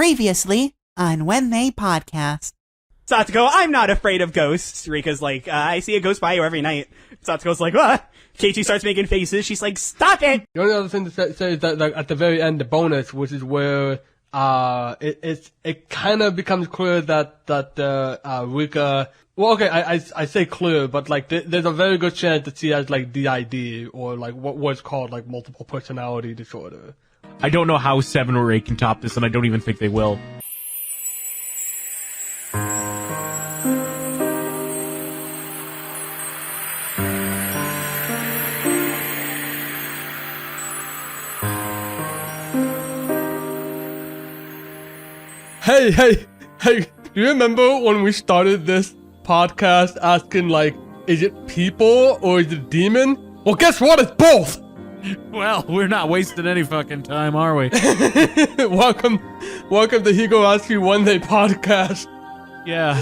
Previously on When They Podcast. Satsuko, I'm not afraid of ghosts. Rika's like, I see a ghost by you every night. Satsuko's like, what? Keiichi starts making faces. She's like, stop it! The only other thing to say is that, like, at the very end, the bonus, which is where it kind of becomes clear that Rika. Well, okay, I say clear, but like there's a very good chance that she has like DID or like what's called like multiple personality disorder. I don't know how 7 or 8 can top this, and I don't even think they will. Hey, do you remember when we started this podcast asking, like, is it people or is it demon? Well, guess what? It's both! Well, we're not wasting any fucking time, are we? Welcome to Higurashi When They Podcast. Yeah.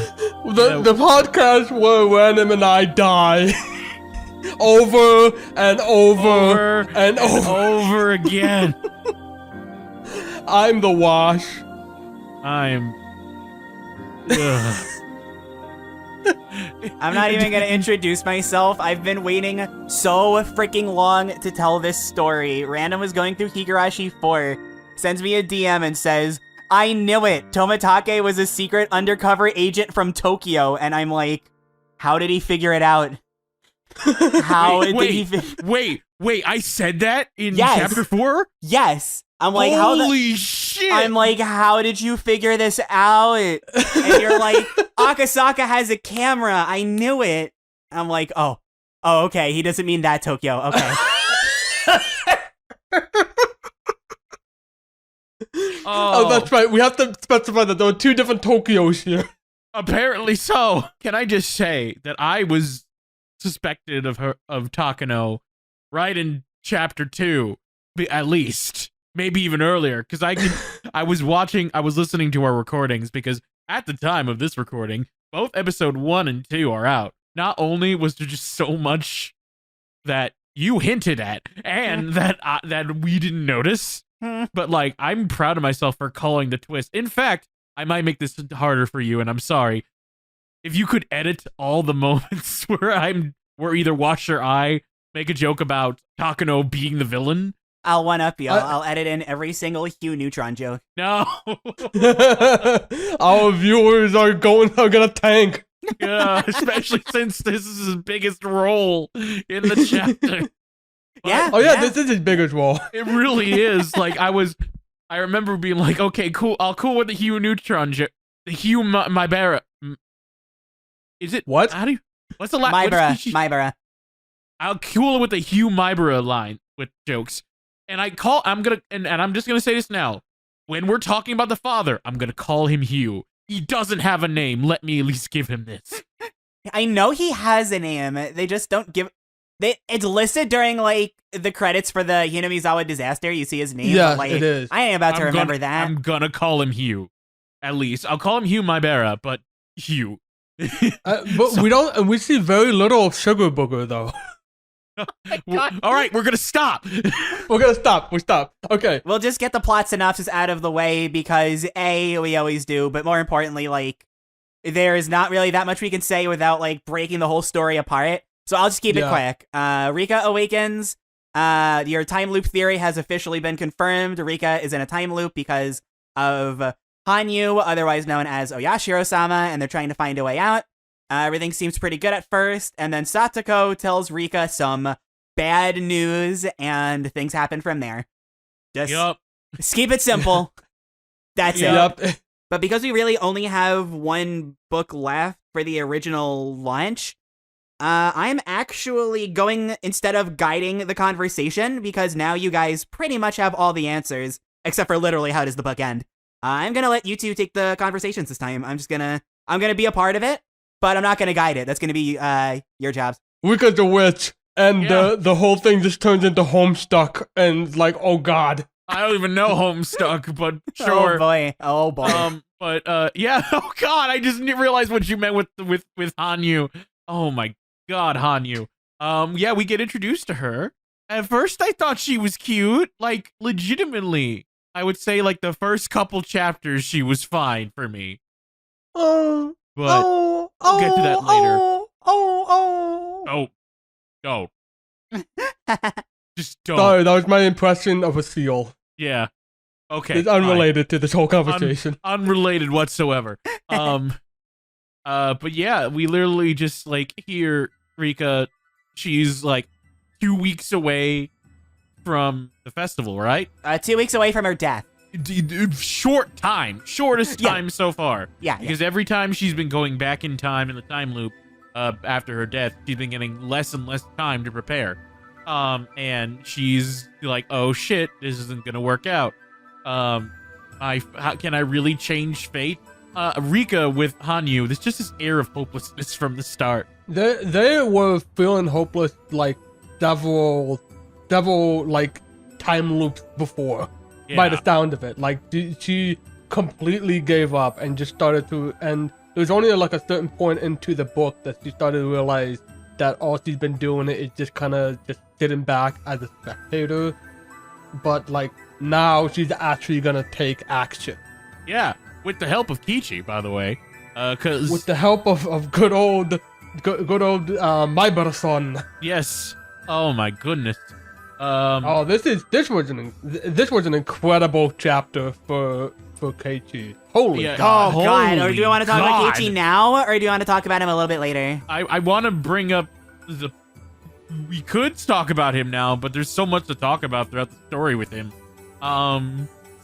The podcast where Random and I die. over and over and over again. I'm the wash. I'm not even gonna introduce myself. I've been waiting so freaking long to tell this story. Random was going through Higurashi 4, sends me a DM and says, I knew it! Tomitake was a secret undercover agent from Tokyo, and I'm like, how did he figure it out? Wait, I said that in chapter 4? Yes! I'm like, holy shit! I'm like, how did you figure this out? And you're like, Akasaka has a camera. I knew it. I'm like, oh, okay. He doesn't mean that Tokyo. Okay. Oh, that's right. We have to specify that there were 2 different Tokyos here. Apparently so. Can I just say that I was suspected of Takano right in chapter 2, at least. Maybe even earlier, because I was listening to our recordings, because at the time of this recording, both episode 1 and 2 are out. Not only was there just so much that you hinted at, and that we didn't notice, but like, I'm proud of myself for calling the twist. In fact, I might make this harder for you, and I'm sorry. If you could edit all the moments where either Wash or I make a joke about Takano being the villain, I'll one-up you. I'll edit in every single Hugh Neutron joke. No. Our viewers are gonna tank. Yeah, especially since this is his biggest role in the chapter. Yeah. Oh yeah, this is his biggest role. It really is. Like, I remember being like, okay, cool. I'll cool with the Hugh Neutron joke. The Hugh Mibera. Is it? What? How do you? What's the last? Mibera. I'll cool with the Hugh Mibera line with jokes. And I'm just gonna say this now. When we're talking about the father, I'm gonna call him Hugh. He doesn't have a name. Let me at least give him this. I know he has a name. They just don't give. It's listed during like the credits for the Hinamizawa disaster. You see his name. Yeah, like, it is. I ain't about to remember that. I'm gonna call him Hugh. At least I'll call him Hugh Mibera, but Hugh. But we don't. And we see very little of Sugar Booger though. All right, we're gonna stop. We stop. Okay. We'll just get the plot synopsis out of the way because A, we always do, but more importantly, like, there is not really that much we can say without like breaking the whole story apart. So I'll just keep it quick. Rika awakens. Your time loop theory has officially been confirmed. Rika is in a time loop because of Hanyu, otherwise known as Oyashiro-sama, and they're trying to find a way out. Everything seems pretty good at first, and then Satsuko tells Rika some bad news, and things happen from there. Just keep it simple. That's it. But because we really only have 1 book left for the original launch, I'm actually going, instead of guiding the conversation, because now you guys pretty much have all the answers, except for literally how does the book end. I'm gonna let you 2 take the conversations this time. I'm gonna be a part of it. But I'm not going to guide it. That's going to be your jobs. Rika's the witch, and the whole thing just turns into Homestuck, and like, oh god. I don't even know Homestuck, but sure. Oh boy. Yeah. Oh god, I just didn't realize what you meant with Hanyu. Oh my god, Hanyu. Yeah, we get introduced to her. At first, I thought she was cute, like legitimately. I would say like the first couple chapters she was fine for me. Oh, But we'll get to that later. Oh. Don't. Just don't. sorry, that was my impression of a seal. Yeah. Okay. It's unrelated to this whole conversation. Unrelated whatsoever. But yeah, we literally just like hear Rika. She's like 2 weeks away from the festival, right? 2 weeks away from her death. Shortest time so far. Yeah. Because every time she's been going back in time in the time loop, after her death, she's been getting less and less time to prepare. And she's like, oh shit, this isn't gonna work out. How can I really change fate? Rika with Hanyu, there's just this air of hopelessness from the start. They were feeling hopeless like several like time loops before. Yeah. By the sound of it, like she completely gave up and just started to. And there was only like a certain point into the book that she started to realize that all she's been doing is just kind of just sitting back as a spectator. But like now she's actually gonna take action. Yeah, with the help of Kichi, by the way. Cause With the help of good old my brother-son. yes. Oh my goodness. Oh, this was an incredible chapter for Keiichi. Holy Yeah. God! Oh, God. Or Holy do you want to talk about God. Keiichi now, or do you want to talk about him a little bit later? I want to bring up we could talk about him now, but there's so much to talk about throughout the story with him.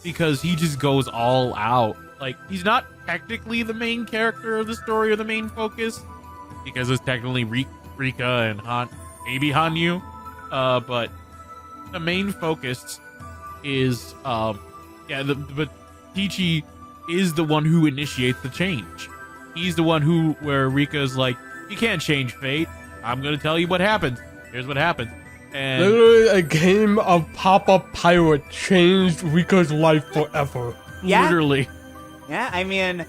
Because he just goes all out. Like, he's not technically the main character of the story or the main focus, because it's technically Rika and maybe Hanyu. But the main focus is, but Kichi is the one who initiates the change. He's the one where Rika's like, you can't change fate. I'm gonna tell you what happens. Here's what happens. And Literally, a game of Pop-Up Pirate changed Rika's life forever. Yeah. literally, Yeah, I mean,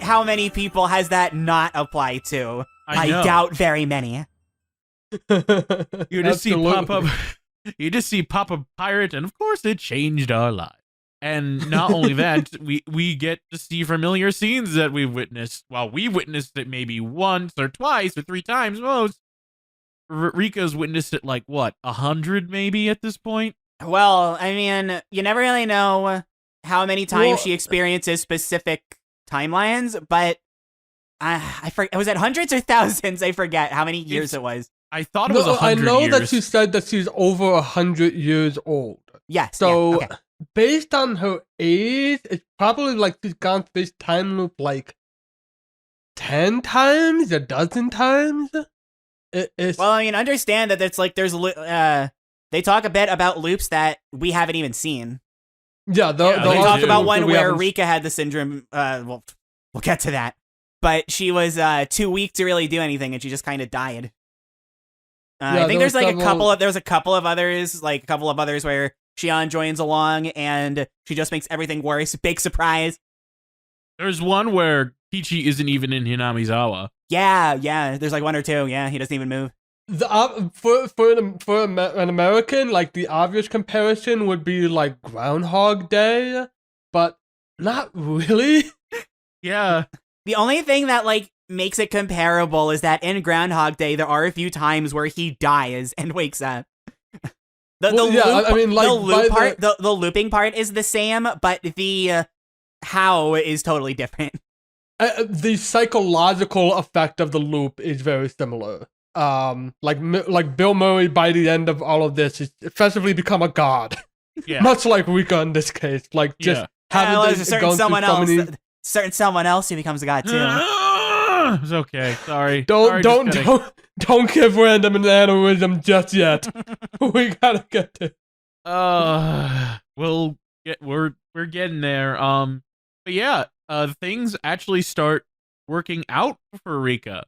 how many people has that not applied to? I know. doubt very many. you just see Absolutely. pop up. You just see Pop-Up Pirate, and of course, it changed our lives. And not only that, we get to see familiar scenes that we've witnessed. Well, we witnessed it maybe once or twice or 3 times most. Rika's witnessed it like, what, 100 maybe at this point? Well, I mean, you never really know how many times Well- she experiences specific timelines, but I forget. Was it hundreds or thousands? I forget how many years it was. I thought it was No, 100 I know years. that she said that she's over 100 years old. Yes. So, yeah, okay. based on her age, it's probably like she's gone through this time loop like 10 times, a dozen times. It's Well, I mean, understand that it's like they talk a bit about loops that we haven't even seen. yeah. they They talk do. about one we where haven't- Rika had the syndrome. Well, we'll get to that. But she was too weak to really do anything, and she just kind of died. Yeah, I think there there's was like several- there's a couple of others, where Shion joins along, and she just makes everything worse. Big surprise. There's one where Kichi isn't even in Hinamizawa. Yeah. There's like 1 or 2. Yeah, he doesn't even move. For an American, like the obvious comparison would be like Groundhog Day, but not really. Yeah. The only thing that like makes it comparable is that in Groundhog Day there are a few times where he dies and wakes up. The looping part is the same, but the how is totally different. The psychological effect of the loop is very similar. Like Bill Murray by the end of all of this is effectively become a god, Yeah. much like Rika in this case. Like just Yeah. having There's to a certain go through someone so else, many- certain someone else who becomes a god too. It's okay. Sorry. Sorry, just kidding. Don't give random an aneurysm just yet. We gotta get to. We're getting there. But yeah, things actually start working out for Rika,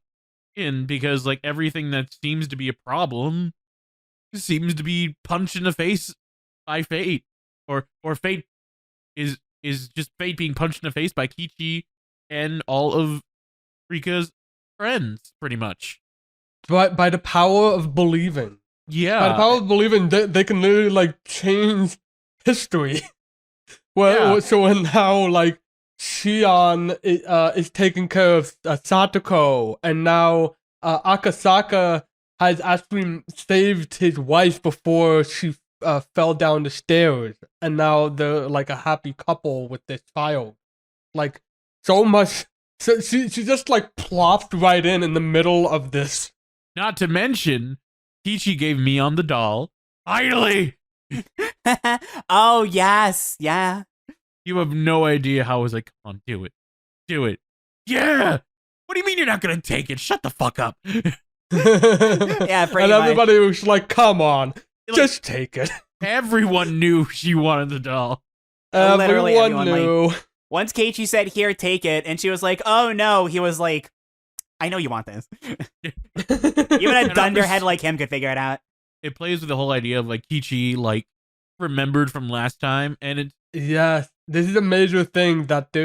because like everything that seems to be a problem seems to be punched in the face by fate, or fate is just fate being punched in the face by Kichi and all of Rika's friends, pretty much. By the power of believing. Yeah. By the power of believing, they can literally like change history. So now, like, Shion is taking care of Satoko, and now Akasaka has actually saved his wife before she fell down the stairs, and now they're like a happy couple with this child. Like, so much. So she just like plopped right in the middle of this. Not to mention, Kichi gave me on the doll. Finally! Oh, yes. Yeah. You have no idea how I was like, come on, do it. Do it. Yeah! What do you mean you're not gonna take it? Shut the fuck up. Yeah, pretty And much. everybody was like, come on, just take it. Everyone knew she wanted the doll. Literally Everyone everyone, knew. Once Keiichi said, here, take it, and she was like, oh no, he was like, I know you want this. Even a dunderhead like him could figure it out. It plays with the whole idea of like Kichi like remembered from last time, and it's Yes, this is a major thing that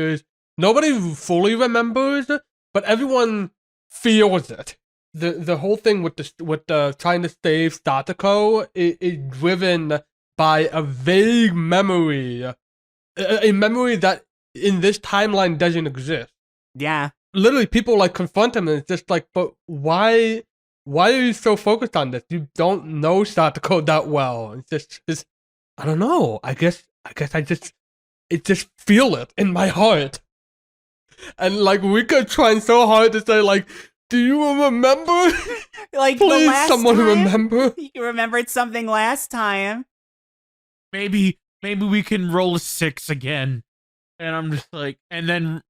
nobody fully remembers, but everyone feels it. The whole thing with the trying to save Satoko is driven by a vague memory, a memory that in this timeline doesn't exist. Yeah. Literally, people like confront him, and it's just like, but why are you so focused on this? You don't know Satoko that well. It's just I don't know. I guess I just feel it in my heart. And like Rika trying so hard to say like, do you remember? Like, Please, the last someone time, remember. You remembered something last time. maybe we can roll a 6 again. And I'm just like, and then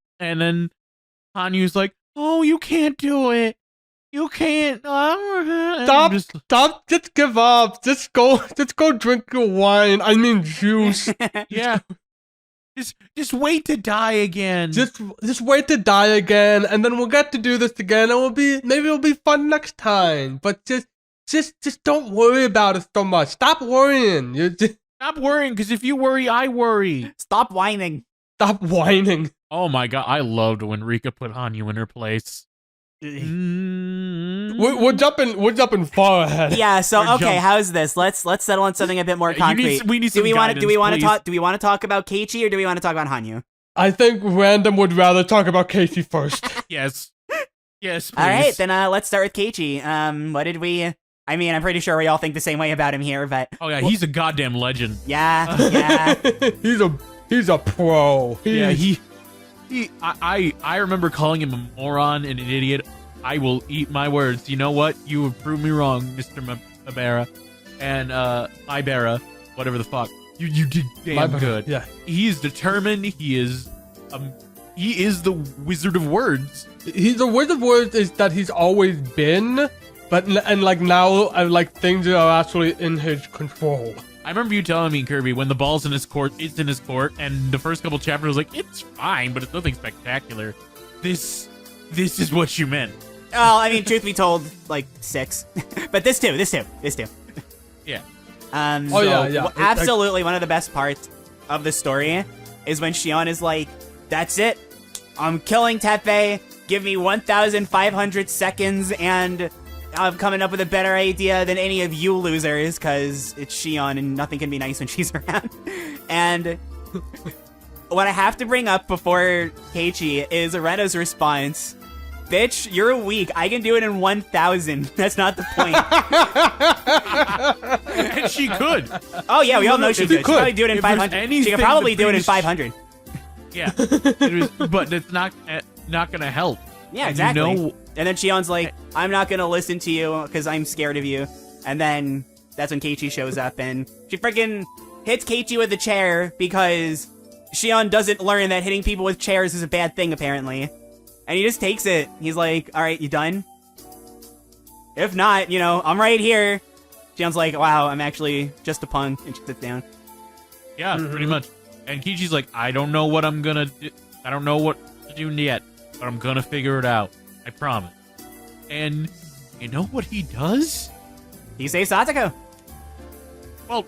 Hanyu's like, oh, you can't do it. You can't. Stop, just give up. Just go drink your wine. I mean juice. Yeah. Just wait to die again. Just wait to die again, and then we'll get to do this again, and maybe it'll be fun next time. But just don't worry about it so much. Stop worrying. Stop worrying, because if you worry, I worry. Stop whining. Stop whining. Oh my god, I loved when Rika put Hanyu in her place. We're jumping far ahead. Yeah, so okay, how's this? Let's settle on something a bit more concrete. We need some guidance, do we want please. to talk about Keiichi, or do we want to talk about Hanyu? I think Random would rather talk about Casey first. Yes. Yes, please. All right, then let's start with Keiichi. What did we? I mean, I'm pretty sure we all think the same way about him here, but Oh yeah, he's a goddamn legend. yeah. He's a pro. I remember calling him a moron and an idiot. I will eat my words. You know what? You have proved me wrong, Mr. Ibera. And Ibera, whatever the fuck. You did damn good. Yeah. He is determined. He is the Wizard of Words. He's the Wizard of Words is that he's always been, but like now like things are actually in his control. I remember you telling me, Kirby, when the ball's in his court, it's in his court, and the first couple chapters was like, it's fine, but it's nothing spectacular. This is what you meant. Well, I mean, truth be told, like 6, but this too. Yeah. Yeah. Absolutely, one of the best parts of the story is when Shion is like, "That's it, I'm killing Teppei. Give me 1,500 seconds, and I'm coming up with a better idea than any of you losers, because it's Shion and nothing can be nice when she's around." And what I have to bring up before Keiichi is Areno's response. Bitch, you're weak. I can do it in 1,000. That's not the point. And she could. Oh, yeah, we all know she could. She could probably do it in If there's 500. She could probably do it in 500. Yeah. But it's not gonna help. Yeah, exactly. You know, and then Shion's like, I'm not gonna listen to you because I'm scared of you. And then that's when Keiichi shows up and she freaking hits Keiichi with a chair because Shion doesn't learn that hitting people with chairs is a bad thing, apparently. And he just takes it. He's like, all right, you done? If not, I'm right here. Shion's like, wow, I'm actually just a punk. And she sits down. Yeah, pretty much. And Keiichi's like, I don't know what I'm gonna do. I don't know what to do yet, but I'm gonna figure it out. I promise. And you know what he does? He saves Satoko. Well,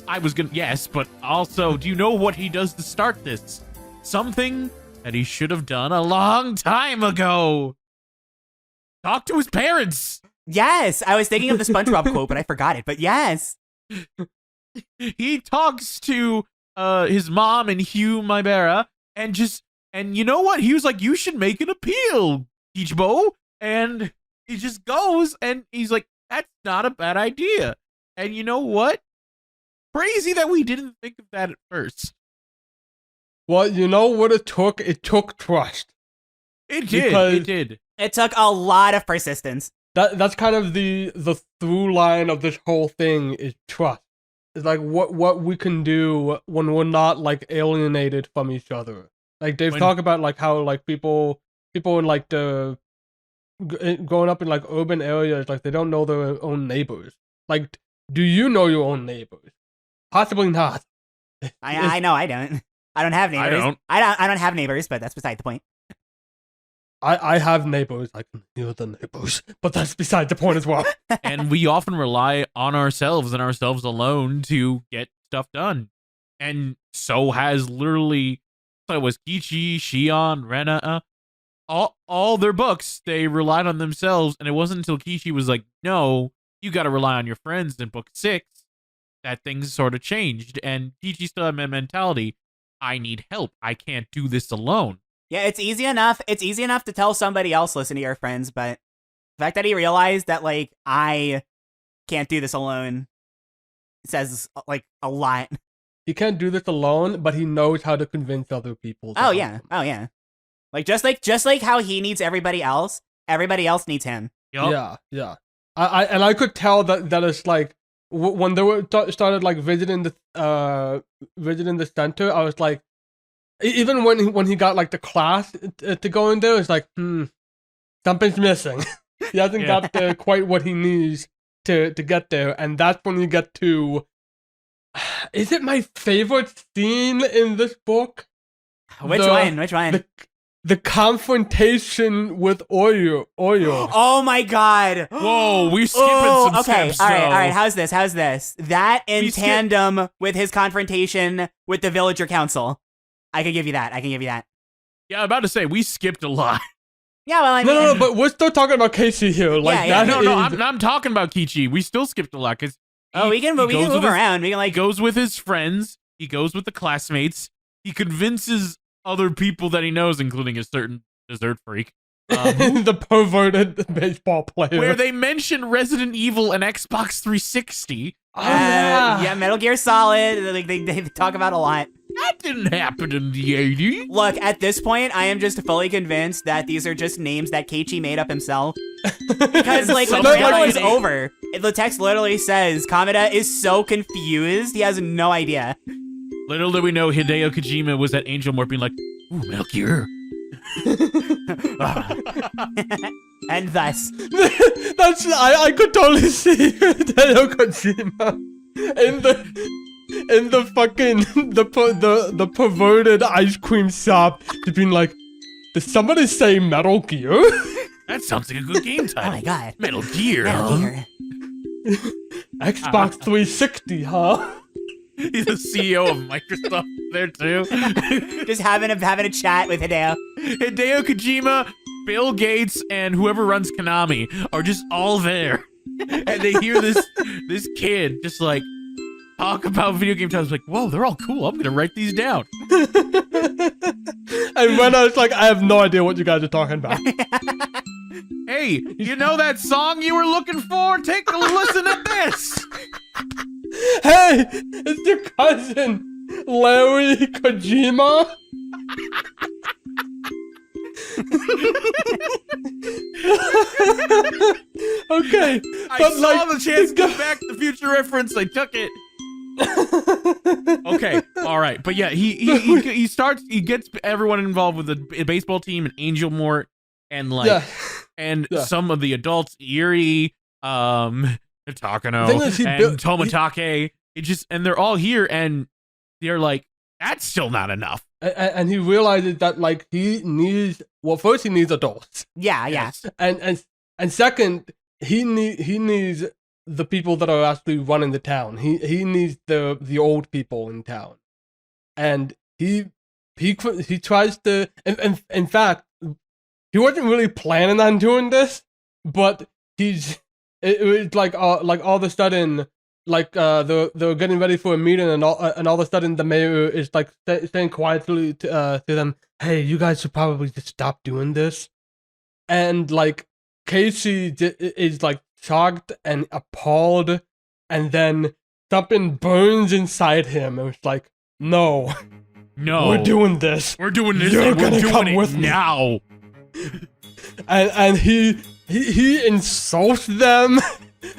yes, but also, do you know what he does to start this? Something that he should have done a long time ago. Talk to his parents. Yes, I was thinking of the SpongeBob quote, but I forgot it. But yes. He talks to his mom and Hugh Mibera, and you know what? He was like, you should make an appeal, Ichibo. And he just goes and he's like, that's not a bad idea. And you know what? Crazy that we didn't think of that at first. Well, you know what it took? It took trust. It did. It took a lot of persistence. That's kind of the through line of this whole thing is trust. It's like what we can do when we're not like alienated from each other. Like they've talked about like how like people in like the growing up in like urban areas, like they don't know their own neighbors. Like, do you know your own neighbors? Possibly not. I know I don't. I don't have neighbors. I don't have neighbors, but that's beside the point. I have neighbors. I can hear the neighbors, but that's beside the point as well. And we often rely on ourselves and ourselves alone to get stuff done. And so has literally, so it was Kichi, Shion, Rena, all their books, they relied on themselves. And it wasn't until Kichi was like, no, you got to rely on your friends in book 6 that things sort of changed. And Kichi still had a mentality, I need help. I can't do this alone. Yeah, it's easy enough. It's easy enough to tell somebody else, listen to your friends, but the fact that he realized that, like, I can't do this alone says, like, a lot. He can't do this alone, but he knows how to convince other people. Oh yeah. Like just like how he needs everybody else needs him. Yep. Yeah. I could tell that it's like when they were started like visiting the center. I was like, even when he got like the class to go in there, it's like, something's missing. He hasn't got quite what he needs to get there, and that's when you get to. Is it my favorite scene in this book? Which one? The confrontation with Oyo. Oh my god. Whoa, we skipping some steps. All right. How's this? That in tandem with his confrontation with the villager council. I can give you that. Yeah, I'm about to say, we skipped a lot. Yeah, well, I mean... No, but we're still talking about Casey here. Like, I'm talking about Kichi. We still skipped a lot, because... we can move around. We can, like... He goes with his friends. He goes with the classmates. He convinces other people that he knows, including a certain dessert freak. The perverted baseball player. Where they mention Resident Evil and Xbox 360. Yeah, Metal Gear Solid. Like, they talk about a lot. That didn't happen in the 80s. Look, at this point, I am just fully convinced that these are just names that Keiichi made up himself. Because, like, the trailer is over. The text literally says, Kameda is so confused, he has no idea. Little did we know Hideo Kojima was at Angel Mort being like, ooh, Metal Gear. And thus. I could totally see Hideo Kojima in the fucking the perverted ice cream shop to being like, did somebody say Metal Gear? That sounds like a good game title. Oh my god. Metal Gear. Xbox 360, huh? He's the CEO of Microsoft there too. Just having a chat with Hideo. Hideo Kojima, Bill Gates, and whoever runs Konami are just all there. And they hear this kid just like talk about video game titles, like, whoa, they're all cool. I'm gonna write these down. And when I was like, I have no idea what you guys are talking about. Hey, you know that song you were looking for? Take a listen to this. Hey, it's your cousin, Larry Kojima. Okay, I saw the chance to get back the future reference. I took it. Okay, all right, but yeah, he gets everyone involved with the baseball team and Angel Mort and like some of the adults, Eri, Takano, and Tomatake. And they're all here, and they're like, that's still not enough. And he realizes that like he needs first he needs adults. Yeah. Yes. And second, he needs the people that are actually running the town. He needs the old people in town. And he tries to in fact, he wasn't really planning on doing this, but it was like all of a sudden like they're getting ready for a meeting, and all of a sudden the mayor is like saying quietly to them, "Hey, you guys should probably just stop doing this." And like Casey is like shocked and appalled, and then something burns inside him, and it's like, "No, we're doing this. We're doing this. You're and we're gonna doing come it with me." now. And he insults them,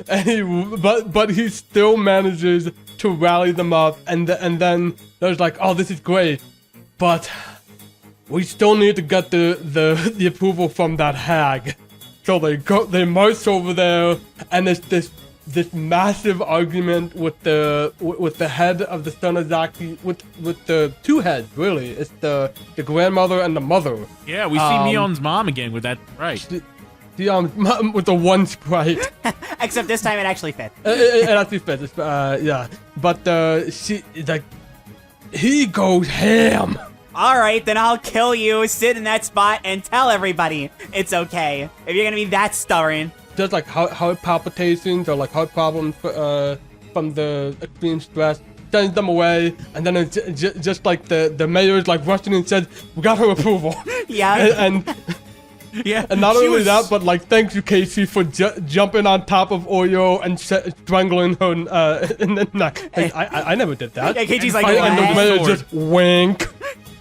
and but he still manages to rally them up, and then there's like, "Oh, this is great, but we still need to get the approval from that hag." So they march over there, and there's this massive argument with the head of the Sonozaki, with the two heads, really. It's the grandmother and the mother. Yeah, we see Mion's mom again with that, right? With the one sprite. Except this time it actually fits. It actually fits. Yeah, but she like he goes ham. All right, then I'll kill you, sit in that spot, and tell everybody it's okay. If you're gonna be that stubborn. Just like heart palpitations or like heart problems from the extreme stress, sends them away, and then it's just like the mayor's like rushing and says, "We got her approval." Yeah. and Yeah, and not only that, but like, thank you, Casey, for jumping on top of Oyo and strangling her in the neck. Like, I never did that. Yeah, Casey's like, And the "What?" mayor just wink.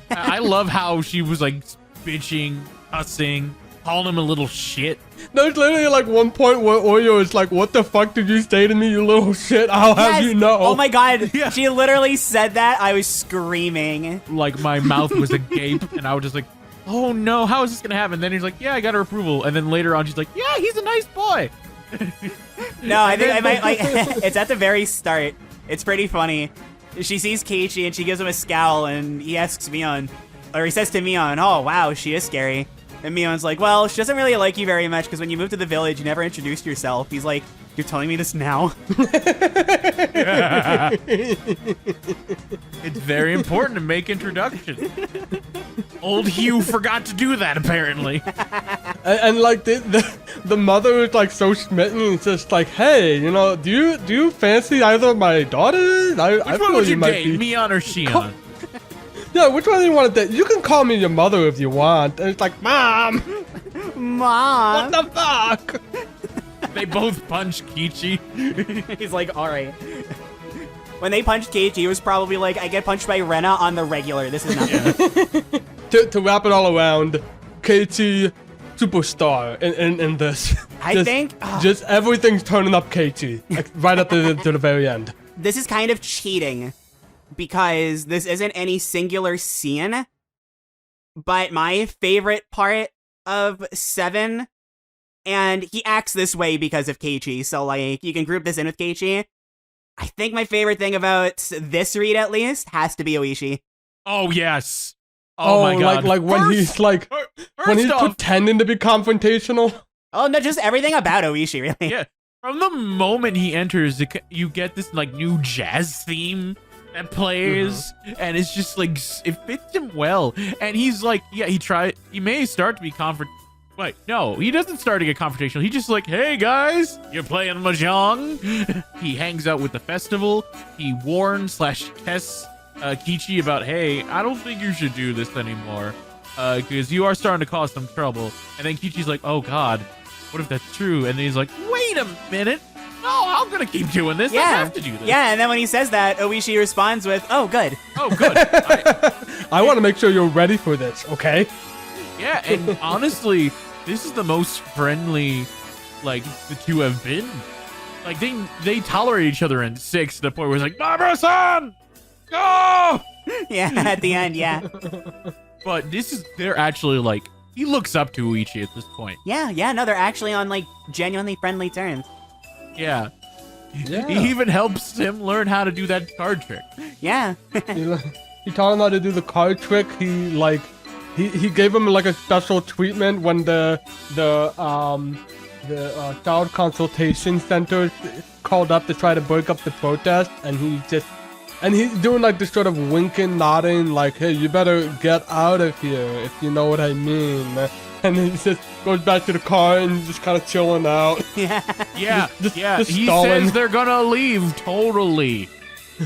I love how she was like bitching, cussing, calling him a little shit. There's literally like one point where Oyo is like, "What the fuck did you say to me, you little shit? I'll have you know." Oh my god, Yeah. She literally said that. I was screaming. Like my mouth was agape, and I was just like, "Oh no, how is this gonna happen?" Then he's like, "Yeah, I got her approval," and then later on she's like, "Yeah, he's a nice boy." No, I think I might like. It's at the very start. It's pretty funny. She sees Keiichi and she gives him a scowl, and he asks Mion, or he says to Mion, "Oh wow, she is scary." And Mion's like, "Well, she doesn't really like you very much because when you moved to the village, you never introduced yourself." He's like, "You're telling me this now?" It's very important to make introductions. Old Hugh forgot to do that, apparently. And like the mother is like so smitten, and it's just like, "Hey, you know, do you fancy either of my daughters? I Which one feel would you you might date, be." Mion or Shion? Yeah, which one do you want to date? You can call me your mother if you want. And it's like, "Mom, Mom. what the fuck?" They both punch Kichi. He's like, "All right." When they punched Keiichi, it was probably like, "I get punched by Rena on the regular. This is nothing." To wrap it all around, Keiichi, superstar in this. I think just everything's turning up Keiichi, like, right at to the very end. this is kind of cheating because this isn't any singular scene, but my favorite part of 7, and he acts this way because of Keiichi, so like you can group this in with Keiichi. I think my favorite thing about this read, at least, has to be Oishi. Oh yes. Oh my god. Like when he's like when he's off, pretending to be confrontational. Oh no, just everything about Oishi, really. yeah. From the moment he enters, you get this like new jazz theme that plays, and it's just like it fits him well. And he's like, yeah, he may start to be Wait, no, he doesn't start to get confrontational. He just like, "Hey guys, you're playing mahjong." He hangs out with the festival. He warns / tests Kichi about, "Hey, I don't think you should do this anymore, because you are starting to cause some trouble." And then Kichi's like, "Oh god, what if that's true?" And then he's like, "Wait a minute, no, I'm gonna keep doing this. I have to do this." Yeah, and then when he says that, Oishi responds with, "Oh, good." Oh, good. I want to make sure you're ready for this, okay? Yeah, and honestly, this is the most friendly, like, the two have been. Like, they tolerate each other in 6 to the point where it's like, "Barbara-san! Go!" Yeah, at the end, yeah. But they're actually, like, he looks up to Uichi at this point. Yeah, no, they're actually on, like, genuinely friendly terms. Yeah. Yeah. He even helps him learn how to do that card trick. Yeah. He taught him how to do the card trick. He gave him like a special treatment when the child consultation center called up to try to break up the protest, and he just And he's doing like this sort of winking, nodding, like, hey, you better get out of here, if you know what I mean. And he just goes back to the car and just kind of chilling out. Yeah. Yeah, just he stalling. says they're gonna leave, totally.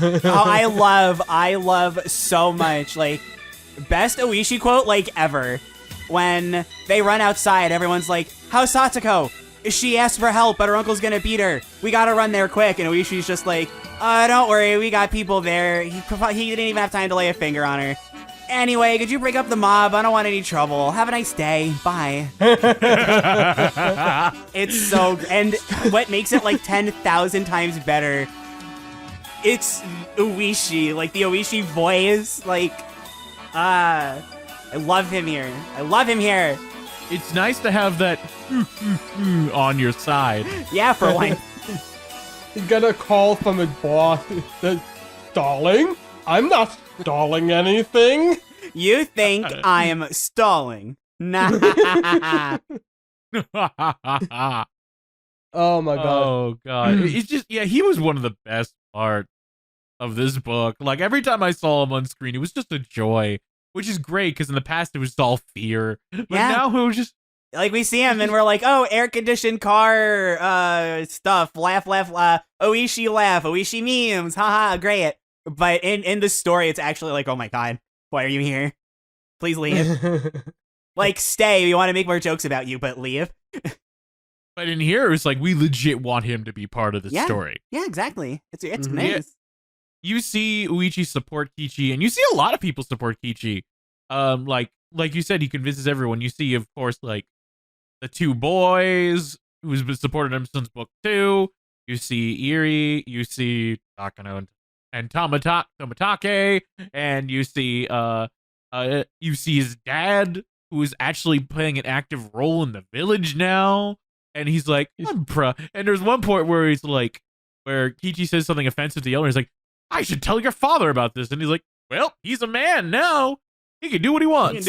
Oh, I love so much, like, best Oishi quote, like, ever. When they run outside, everyone's like, how's Satoko? She asked for help, but her uncle's gonna beat her. We gotta run there quick. And Oishi's just like, don't worry, we got people there. He didn't even have time to lay a finger on her. Anyway, could you break up the mob? I don't want any trouble. Have a nice day. Bye. It's so... And what makes it, like, 10,000 times better, it's Oishi. Like, the Oishi voice. Like, I love him here. It's nice to have that on your side. Yeah, for once. He got a call from his boss. Says, stalling? I'm not stalling anything. You think I am stalling? Nah. Oh my god. Oh god. It's just, yeah, he was one of the best parts of this book. Like, every time I saw him on screen, it was just a joy, which is great because in the past it was all fear. But now it was just... Like, we see him and we're like, oh, air-conditioned car stuff. Laugh. Oishi laugh. Oishi memes. Haha, great. But in the story, it's actually like, oh my god, why are you here? Please leave. Like, stay. We want to make more jokes about you, but leave. But in here, it's like, we legit want him to be part of the story. Yeah, exactly. It's nice. Yeah. You see Uichi support Kichi, and you see a lot of people support Kichi. Like you said, he convinces everyone. You see, of course, like, the two boys who's been supporting him since book 2. You see Eri, you see Takano and Tomatake, and you see his dad, who is actually playing an active role in the village now. And he's like, I'm proud. And there's one point where he's like, where Kichi says something offensive to the elder. He's like, I should tell your father about this. And he's like, well, he's a man now. He can do what he wants.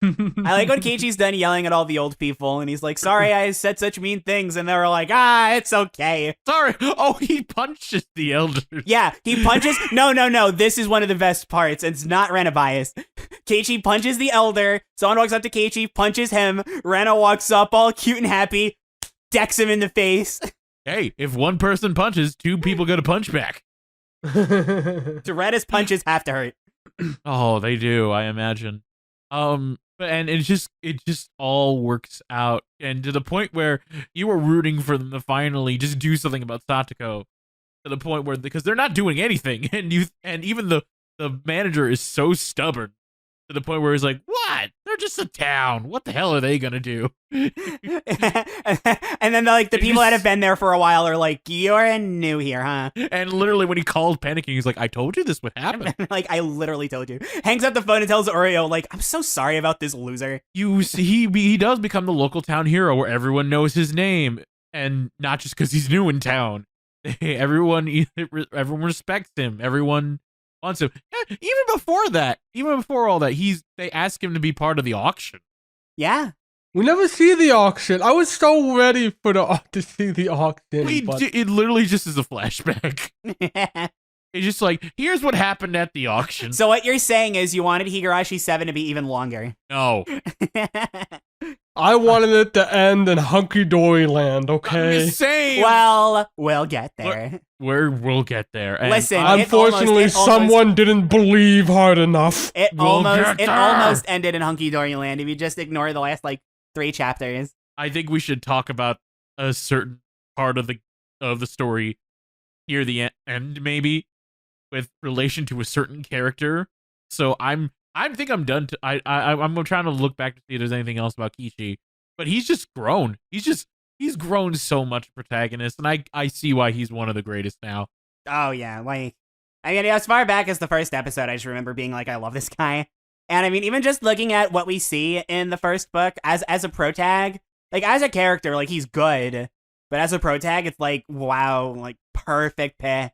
I like when Kichi's done yelling at all the old people, and he's like, sorry I said such mean things, and they were like, it's okay. Sorry. Oh, he punches the elders. Yeah, he punches... No, this is one of the best parts, and it's not Rena bias. Kichi punches the elder, someone walks up to Kichi, punches him, Rena walks up all cute and happy, decks him in the face. Hey, if one person punches, 2 people get a punch back. So Rena's punches have to hurt. Oh, they do, I imagine. And it just all works out, and to the point where you were rooting for them to finally just do something about Satoko, to the point where, because they're not doing anything, and even the manager is so stubborn, to the point where he's like, what? They're just a town. What the hell are they gonna do? And then like the people that have been there for a while are like, you're new here, huh? And literally when he called panicking, he's like, I told you this would happen. Like, I literally told you. Hangs up the phone and tells Oreo, like, I'm so sorry about this loser. You see, he does become the local town hero where everyone knows his name, and not just because he's new in town. Everyone respects him. Everyone wants him. Even before all that, they ask him to be part of the auction. Yeah. We never see the auction. I was so ready to see the auction. It literally just is a flashback. It's just like, here's what happened at the auction. So what you're saying is you wanted Higurashi 7 to be even longer. No. I wanted it to end in hunky-dory land, okay? I'm just saying. Well, we'll get there. We'll get there. And Listen, unfortunately, someone didn't believe hard enough. It almost ended in hunky-dory land if you just ignore the last, 3 chapters. I think we should talk about a certain part of the story near the end, maybe, with relation to a certain character. So I think I'm done. I'm trying to look back to see if there's anything else about Kichi, but he's just grown. He's grown so much, protagonist, and I see why he's one of the greatest now. Oh yeah, as far back as the first episode, I just remember being like, I love this guy. And I mean, even just looking at what we see in the first book as a protag, as a character, he's good, but as a protag, it's like, wow, perfect pick.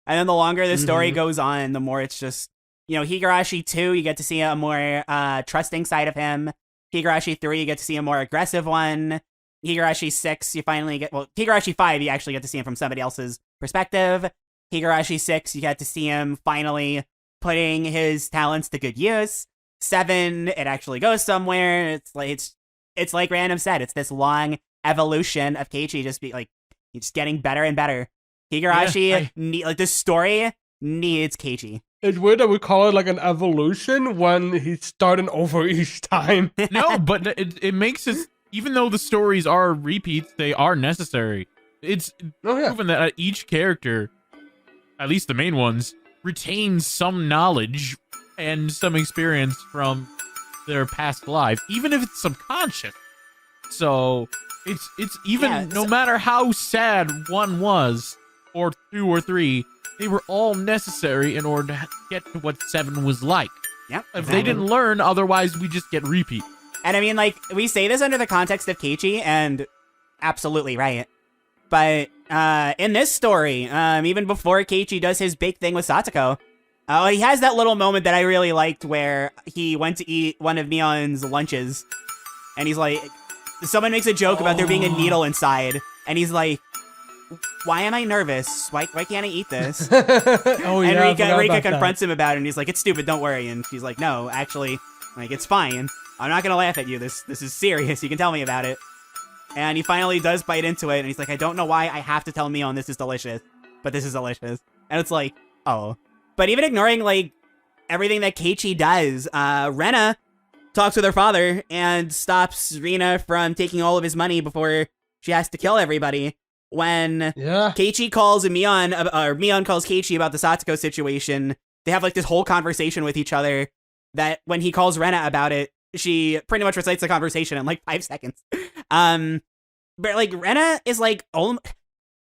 And then the longer the story goes on, the more it's just, Higurashi 2, you get to see a more trusting side of him. Higurashi 3, you get to see a more aggressive one. Higurashi 6, you finally get, Higurashi 5, you actually get to see him from somebody else's perspective. Higurashi 6, you get to see him finally putting his talents to good use. 7, it actually goes somewhere. It's like Random said, it's this long evolution of Keiichi he's getting better and better. Higurashi, this story needs Keiichi. It's weird that we call it like an evolution when he's starting over each time. No, but it makes it, even though the stories are repeats, they are necessary. It's proven that each character, at least the main ones, retains some knowledge and some experience from their past life, even if it's subconscious. So it's even no matter how sad one was, or 2 or 3, they were all necessary in order to get to what 7 was like. Yep. If they didn't learn, otherwise we just get repeat. And I mean, like, we say this under the context of Keiichi, and absolutely right. But in this story, even before Keiichi does his big thing with Satoko, he has that little moment that I really liked where he went to eat one of Neon's lunches, and he's like, someone makes a joke about there being a needle inside, and he's like, why am I nervous? Why can't I eat this? And Rika confronts him about it, and he's like, it's stupid, don't worry. And she's like, no, actually, like, it's fine. I'm not gonna laugh at you. This is serious. You can tell me about it. And he finally does bite into it, and he's like, I don't know why I have to tell Neon this is delicious, but this is delicious. And it's like, oh. But even ignoring, like, everything that Keiichi does, Rena talks with her father and stops Rina from taking all of his money before she has to kill everybody. When Keiichi calls Mion, or Mion calls Keiichi about the Satsuko situation, they have, like, this whole conversation with each other that when he calls Rena about it, she pretty much recites the conversation in, like, 5 seconds. But, like, Rena is, like,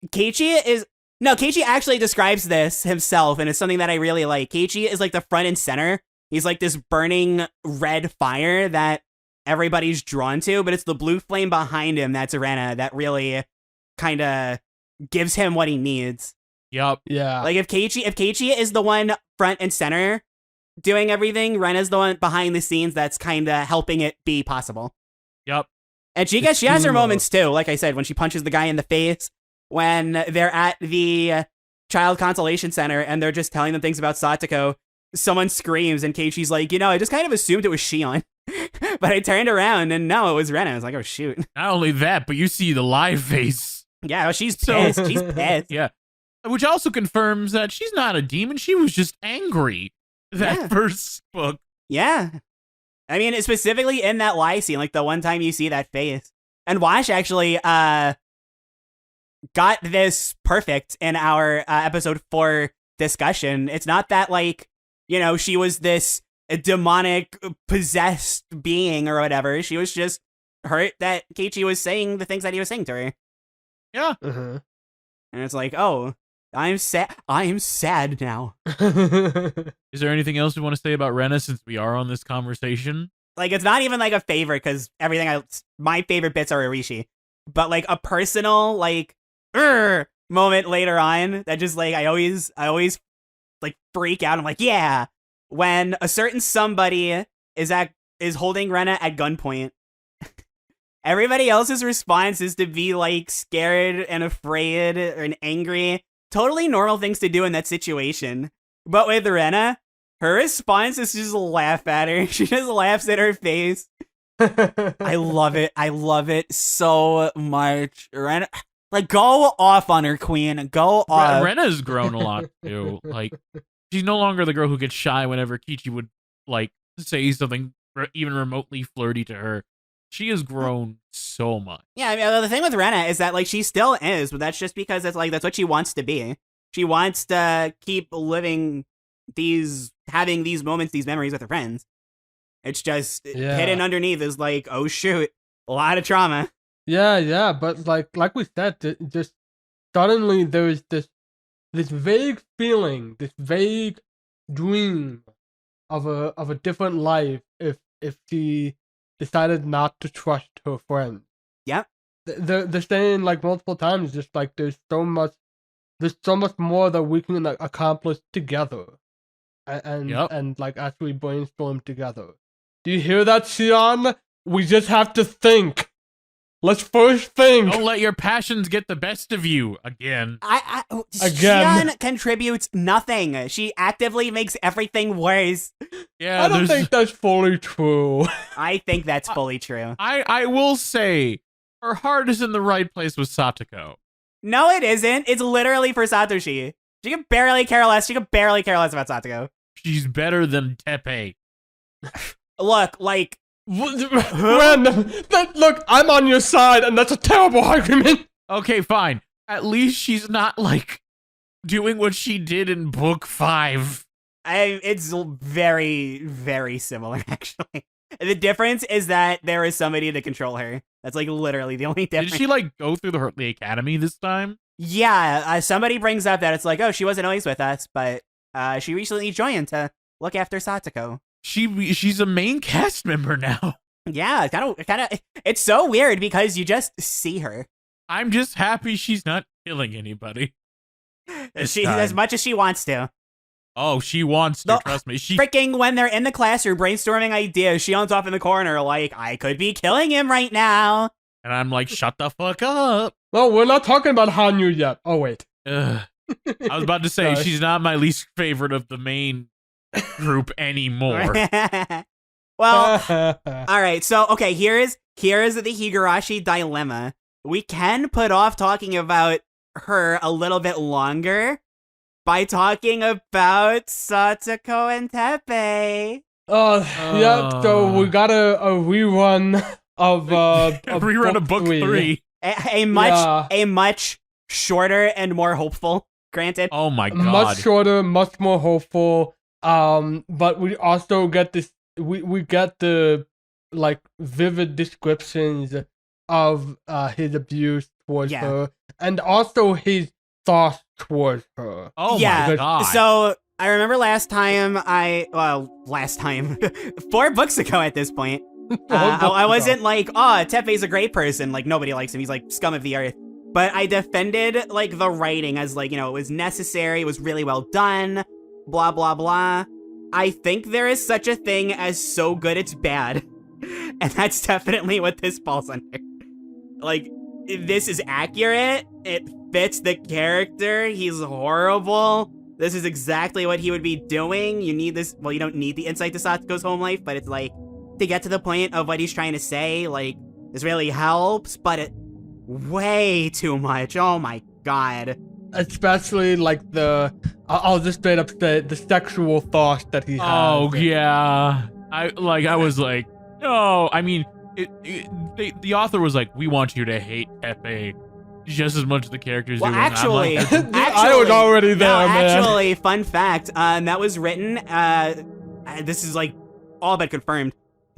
Keiichi actually describes this himself, and it's something that I really like. Keiichi is, like, the front and center. He's, like, this burning red fire that everybody's drawn to, but it's the blue flame behind him that's Rena that really kind of gives him what he needs. Yup. Yeah. Like, if Keiichi is the one front and center doing everything, Rena's the one behind the scenes that's kind of helping it be possible. Yup. And she has her moments too, like I said, when she punches the guy in the face, when they're at the Child Consolation Center and they're just telling them things about Satoko, someone screams and Keiichi's like, I just kind of assumed it was Shion. But I turned around and no, it was Rena. I was like, oh shoot. Not only that, but you see the live face. Yeah, well, she's pissed. She's pissed. Yeah. Which also confirms that she's not a demon. She was just angry. That first book. Yeah. I mean, specifically in that lie scene, like the one time you see that face. And Wash actually got this perfect in our episode 4 discussion. It's not that, like, she was this demonic, possessed being or whatever. She was just hurt that Keiichi was saying the things that he was saying to her. Yeah. Uh-huh. And it's like, oh, I'm sad now. Is there anything else we want to say about Rena since we are on this conversation? Like, it's not even like a favorite because my favorite bits are Irishi. But like a personal, like, moment later on that just, like, I always like freak out. I'm like, yeah, when a certain somebody is holding Rena at gunpoint, everybody else's response is to be like scared and afraid and angry. Totally normal things to do in that situation. But with Rena, her response is just laugh at her. She just laughs at her face. I love it. I love it so much. Rena, like, go off on her, queen. Go off. Rena's grown a lot too. Like, she's no longer the girl who gets shy whenever Keiichi would, like, say something even remotely flirty to her. She has grown so much. Yeah, I mean, the thing with Rena is that, like, she still is, but that's just because it's like that's what she wants to be. She wants to keep living having these moments, these memories with her friends. It's just hidden underneath is like, oh shoot, a lot of trauma. Yeah, but like we said, just suddenly there's this vague feeling, this vague dream of a different life if she decided not to trust her friends. Yep. They're saying, like, multiple times, just like there's so much more that we can, like, accomplish together, and like actually brainstorm together. Do you hear that, Shion? We just have to think. Let's first think. Don't let your passions get the best of you again. Again. Shion contributes nothing. She actively makes everything worse. Yeah, I don't think that's fully true. I think that's fully true. I will say her heart is in the right place with Satoko. No, it isn't. It's literally for Satoshi. She could barely care less. She could barely care less about Satoko. She's better than Teppei. Look, like... Random. Look, I'm on your side, and that's a terrible argument. Okay, fine. At least she's not, like, doing what she did in book 5. It's very, very similar, actually. The difference is that there is somebody to control her. That's, like, literally the only difference. Did she, like, go through the academy this time? Yeah, somebody brings up that it's like, oh, she wasn't always with us, but she recently joined to look after Satoko. She's a main cast member now. Yeah, kind of. It's so weird because you just see her. I'm just happy she's not killing anybody. She as much as she wants to. Oh, she wants to. Trust me. She freaking when they're in the classroom brainstorming ideas, she owns off in the corner like, I could be killing him right now. And I'm like, shut the fuck up. No, we're not talking about Hanyu yet. Oh wait. I was about to say she's not my least favorite of the main group anymore. Well, all right. So, okay, here is the Higurashi Dilemma. We can put off talking about her a little bit longer by talking about Satoko and Teppei. Yeah, so we got a rerun of rerun of book 3. A much shorter and more hopeful, granted. Oh my god. Much shorter, much more hopeful. But we also get this we get the like vivid descriptions of his abuse towards her and also his thoughts towards her. Oh my god. So I remember last time 4 books ago at this point. I wasn't like, oh, Teppei's a great person. Like, nobody likes him. He's like scum of the earth. But I defended like the writing as like, it was necessary. It was really well done. Blah, blah, blah. I think there is such a thing as so good it's bad. And that's definitely what this falls under. Like, this is accurate. It fits the character. He's horrible. This is exactly what he would be doing. You need this. Well, you don't need the insight to Satoko's home life, but it's like, to get to the point of what he's trying to say, like, this really helps, but it way too much. Oh my god. Especially like I'll just straight up say the sexual thoughts that he has. Oh yeah. I was like, no. I mean, the author was like, we want you to hate Teppei just as much as the characters do. Actually, I was already there, man. Actually, fun fact, that was written, this is like all but confirmed,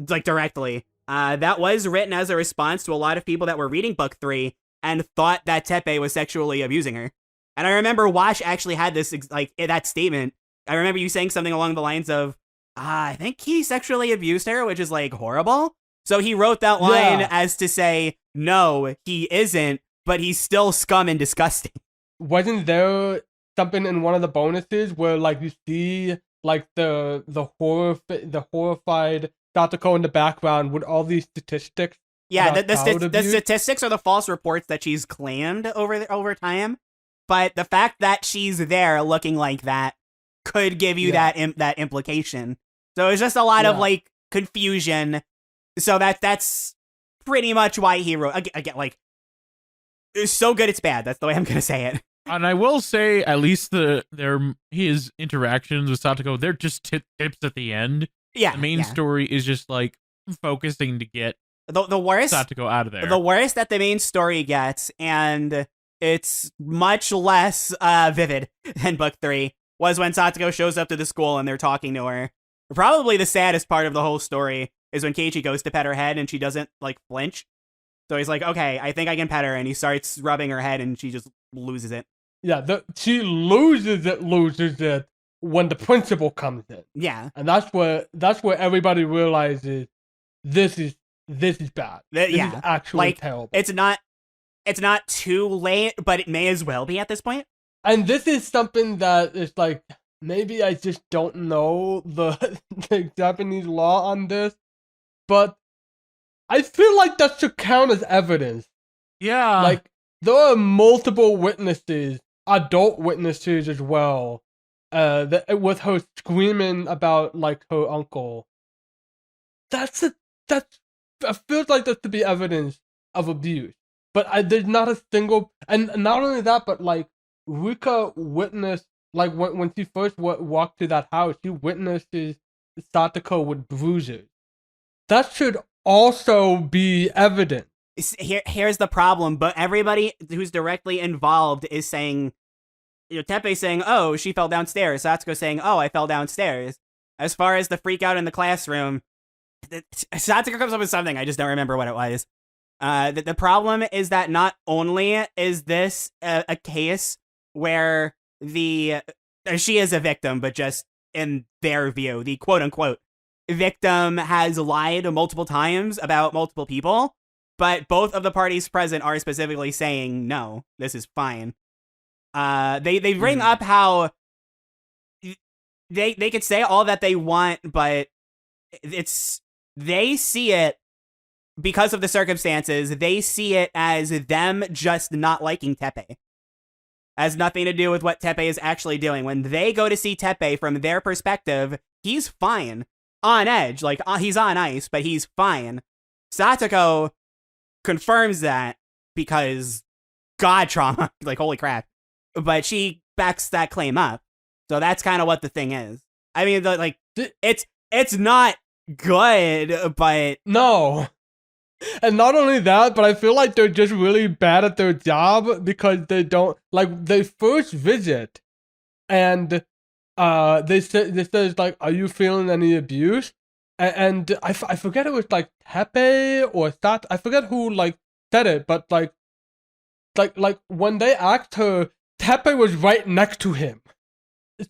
like directly. That was written as a response to a lot of people that were reading book 3 and thought that Teppei was sexually abusing her. And I remember Wash actually had this, like, that statement. I remember you saying something along the lines of, I think he sexually abused her, which is, like, horrible. So he wrote that line as to say, no, he isn't, but he's still scum and disgusting. Wasn't there something in one of the bonuses where, like, you see, like, the horrified Satoko in the background with all these statistics? Yeah, the statistics are the false reports that she's claimed over time. But the fact that she's there looking like that could give you that implication. So it's just a lot of like confusion. So that's pretty much why he wrote again. Like, it's so good it's bad. That's the way I'm gonna say it. And I will say, at least his interactions with Satoko, they're just tips at the end. Yeah, the main story is just like focusing to get the worst Satoko out of there. The worst that the main story gets, and it's much less vivid than book 3, was when Satoko shows up to the school and they're talking to her. Probably the saddest part of the whole story is when Keiichi goes to pet her head and she doesn't, like, flinch. So he's like, okay, I think I can pet her, and he starts rubbing her head and she just loses it. Yeah, she loses it when the principal comes in. Yeah. And that's where everybody realizes this is bad. This is actually terrible. It's not too late, but it may as well be at this point. And this is something that is like, maybe I just don't know the Japanese law on this, but I feel like that should count as evidence. Yeah. Like, there are multiple witnesses, adult witnesses as well, with her screaming about, like, her uncle. That feels like that to be evidence of abuse. But there's not a single, and not only that, but, like, Rika witnessed, like, when she first walked to that house, she witnesses Satoko with bruises. That should also be evident. Here's the problem, but everybody who's directly involved is saying, Teppei saying, oh, she fell downstairs. Satsuko saying, oh, I fell downstairs. As far as the freak out in the classroom, Satsuko comes up with something, I just don't remember what it was. The problem is that not only is this a case where she is a victim, but just in their view, the quote-unquote victim has lied multiple times about multiple people, but both of the parties present are specifically saying, no, this is fine. They bring up how they could say all that they want, but they see it because of the circumstances. They see it as them just not liking Teppei. Has nothing to do with what Teppei is actually doing. When they go to see Teppei from their perspective, he's fine. On edge, like he's on ice, but he's fine. Satoko confirms that because God trauma, like holy crap. But she backs that claim up. So that's kind of what the thing is. I mean, it's not good, but no. And not only that, but I feel like they're just really bad at their job because they don't, like, they first visit and they says like, are you feeling any abuse? And I forget it was like Teppei or Sat, I forget who like said it, but like when they asked her, Teppei was right next to him.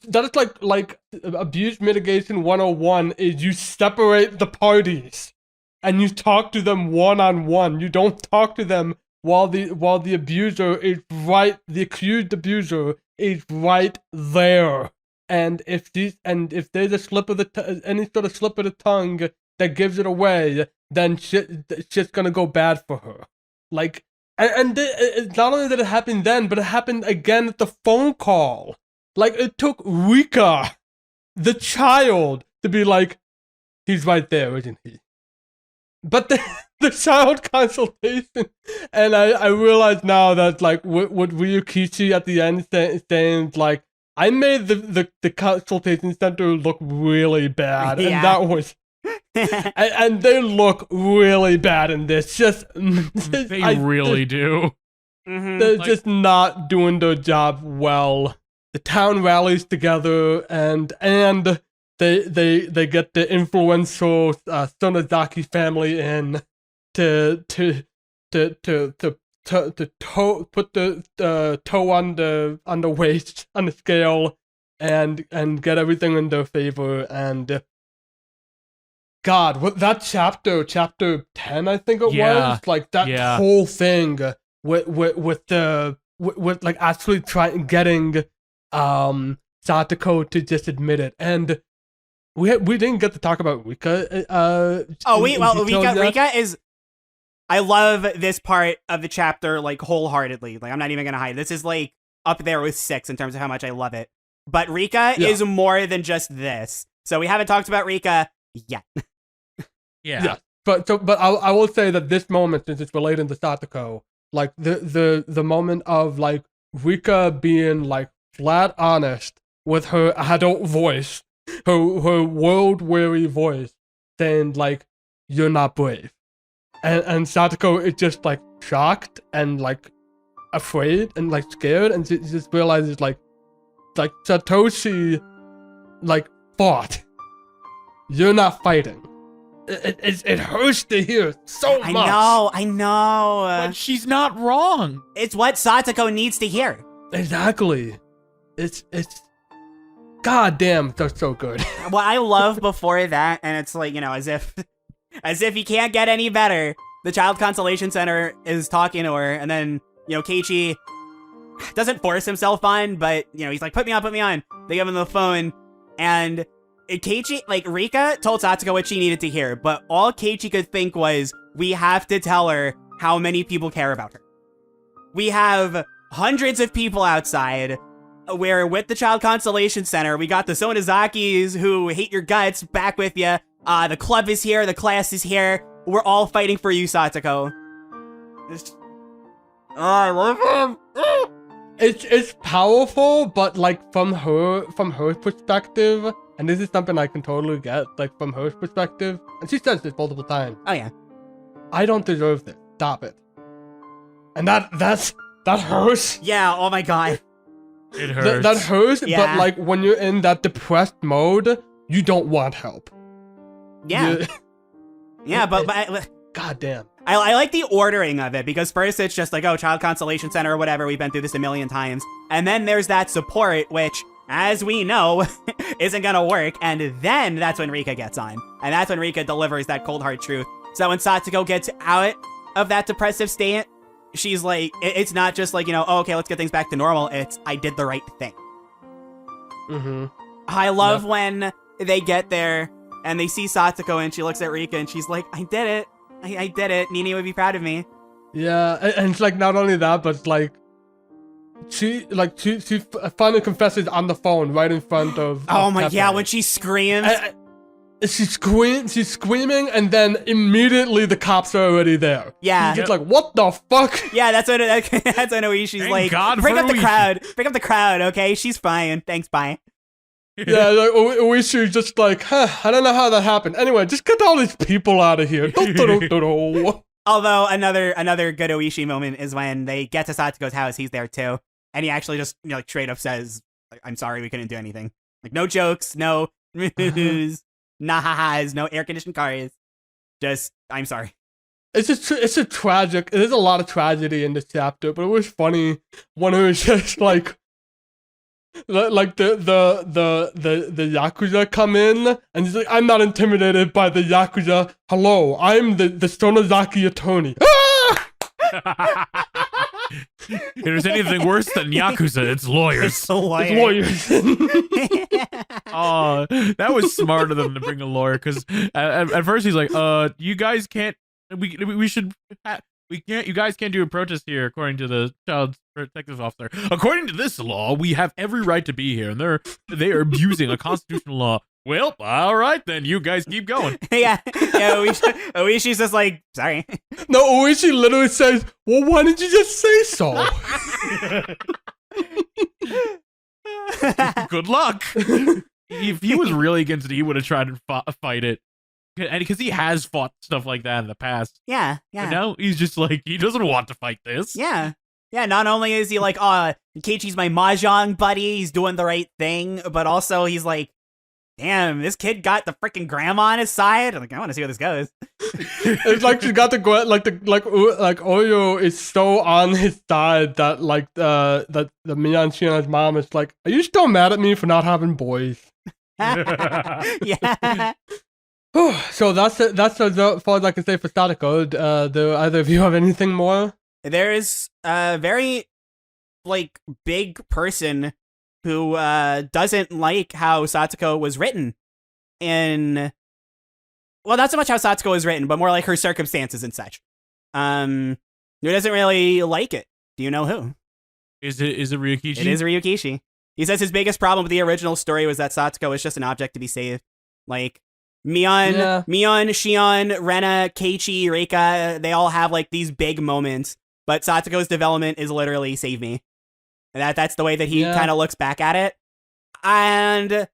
That is like abuse mitigation 101 is you separate the parties and you talk to them one-on-one. You don't talk to them while the abuser is right, the accused abuser is right there. And if there's a slip of any sort of slip of the tongue that gives it away, then shit's gonna go bad for her. Like, and not only did it happen then, but it happened again at the phone call. Like, it took Rika, the child, to be like, he's right there, isn't he? But the child consultation, and I realize now that, like, with Ryukishi at the end saying, like, I made the consultation center look really bad, yeah. and that was... and they look really bad in this. They really do. They're just not doing their job well. The town rallies together, and they get the influential Sonozaki family in to put the toe on the waist on the scale and get everything in their favor. And God, what that chapter 10, I think it was, like that whole thing with like actually getting Satoko to just admit it. And we didn't get to talk about Rika. Rika is. I love this part of the chapter, like, wholeheartedly. Like, I'm not even gonna hide. This is, like, up there with 6 in terms of how much I love it. But Rika is more than just this. So we haven't talked about Rika yet. Yeah. But I will say that this moment, since it's related to Satoko, like, the moment of, like, Rika being, like, flat honest with her adult voice, her world-weary voice, saying, like, you're not brave. And Satoko is just, like, shocked and, like, afraid and, like, scared, and she just realizes, like Satoshi, like, fought. You're not fighting. It hurts to hear so much. I know. But she's not wrong. It's what Satoko needs to hear. Exactly. It's God damn, that's so good. What I love before that, and it's like, as if he can't get any better, the Child Consolation Center is talking to her, and then, Keiichi doesn't force himself on, but, he's like, put me on. They give him the phone, and Keiichi, like, Rika told Satsuko what she needed to hear, but all Keiichi could think was, we have to tell her how many people care about her. We have hundreds of people outside. We're with the Child Consolation Center. We got the Sonozakis who hate your guts back with you. The club is here. The class is here. We're all fighting for you, Satsuko. I love him. It's powerful, but like from her perspective, and this is something I can totally get, like from her perspective, and she says this multiple times. Oh yeah. I don't deserve this. Stop it. And that hurts. Yeah. Oh my god. It hurts. That hurts. Yeah. But like when you're in that depressed mode, you don't want help. Yeah. Yeah, but God damn. I like the ordering of it, because first it's just like, oh, Child Consolation Center or whatever, we've been through this a million times. And then there's that support, which, as we know, isn't gonna work. And then that's when Rika gets on. And that's when Rika delivers that cold hard truth. So when Satsuko gets out of that depressive state, she's like, it's not just like, oh, okay, let's get things back to normal. It's, I did the right thing. Mm-hmm. I love when they get there and they see Satsuko and she looks at Rika and she's like, I did it. I did it. Nini would be proud of me. Yeah, and it's like not only that, but like she finally confesses on the phone right in front of. Oh my, Pepe. yeah, when she screams. She's screaming, and then immediately the cops are already there. Yeah. She's like, what the fuck? Yeah, that's when Oishi's like, God break for up the Oishi. crowd. Break up the crowd, okay? She's fine. Thanks, bye. Yeah, like Oishi's just like, I don't know how that happened. Anyway, just get all these people out of here. Although another good Oishi moment is when they get to Satsuko's house, he's there too. And he actually just, like, straight up says, I'm sorry, we couldn't do anything. Like, no jokes, no news, nah-ha-has, no air-conditioned cars. Just, I'm sorry. It's a tragic, there's a lot of tragedy in this chapter, but it was funny when it was just like the Yakuza come in, and he's like, I'm not intimidated by the Yakuza. Hello, I'm the Sonozaki attorney. If there's anything worse than Yakuza, it's lawyers. It's lawyers. Oh, that was smarter than to bring a lawyer, because at first he's like, you guys can't, we should, we can't, you guys can't do a protest here, according to the child protective officer. According to this law, we have every right to be here, and they are abusing a constitutional law. Well, all right then, you guys keep going. yeah, Oishi's just like, sorry. No, Oishi literally says, well, why didn't you just say so? Good luck. If he was really against it, he would have tried to fight it. And because he has fought stuff like that in the past. Yeah. But now he's just like, he doesn't want to fight this. Yeah, not only is he like, Keiichi's my mahjong buddy, he's doing the right thing, but also he's like, damn, this kid got the freaking grandma on his side. I'm like, I want to see where this goes. It's like she got the Oyo is so on his side that that the Miyanshina's mom is like, are you still mad at me for not having boys? Yeah. So that's as far as I can say for Satsuko. Do either of you have anything more? There's a very, like, big person who doesn't like how Satsuko was written in, well, not so much how Satsuko was written, but more like her circumstances and such. Who doesn't really like it? Do you know who? Is it Ryukishi? It is Ryukishi. He says his biggest problem with the original story was that Satsuko was just an object to be saved. Like, Mion, Shion, Rena, Keiichi, Reika, they all have, like, these big moments, but Satsuko's development is literally save me. And that's the way that he kind of looks back at it. And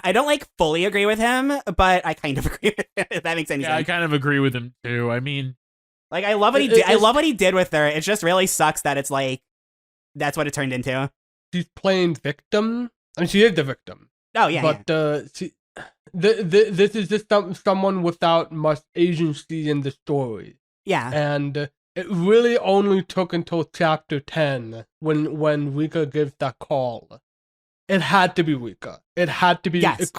I don't, like, fully agree with him, but I kind of agree with him, if that makes any sense. Yeah, I kind of agree with him, too. I mean, like, I love what he did. I love what he did with her. It just really sucks that it's, like, that's what it turned into. She's playing victim. I mean, she is the victim. Oh, yeah. But this is just someone without much agency in the story. Yeah. And it really only took until chapter 10 when Rika gives that call. It had to be Rika. It had to be. Yes.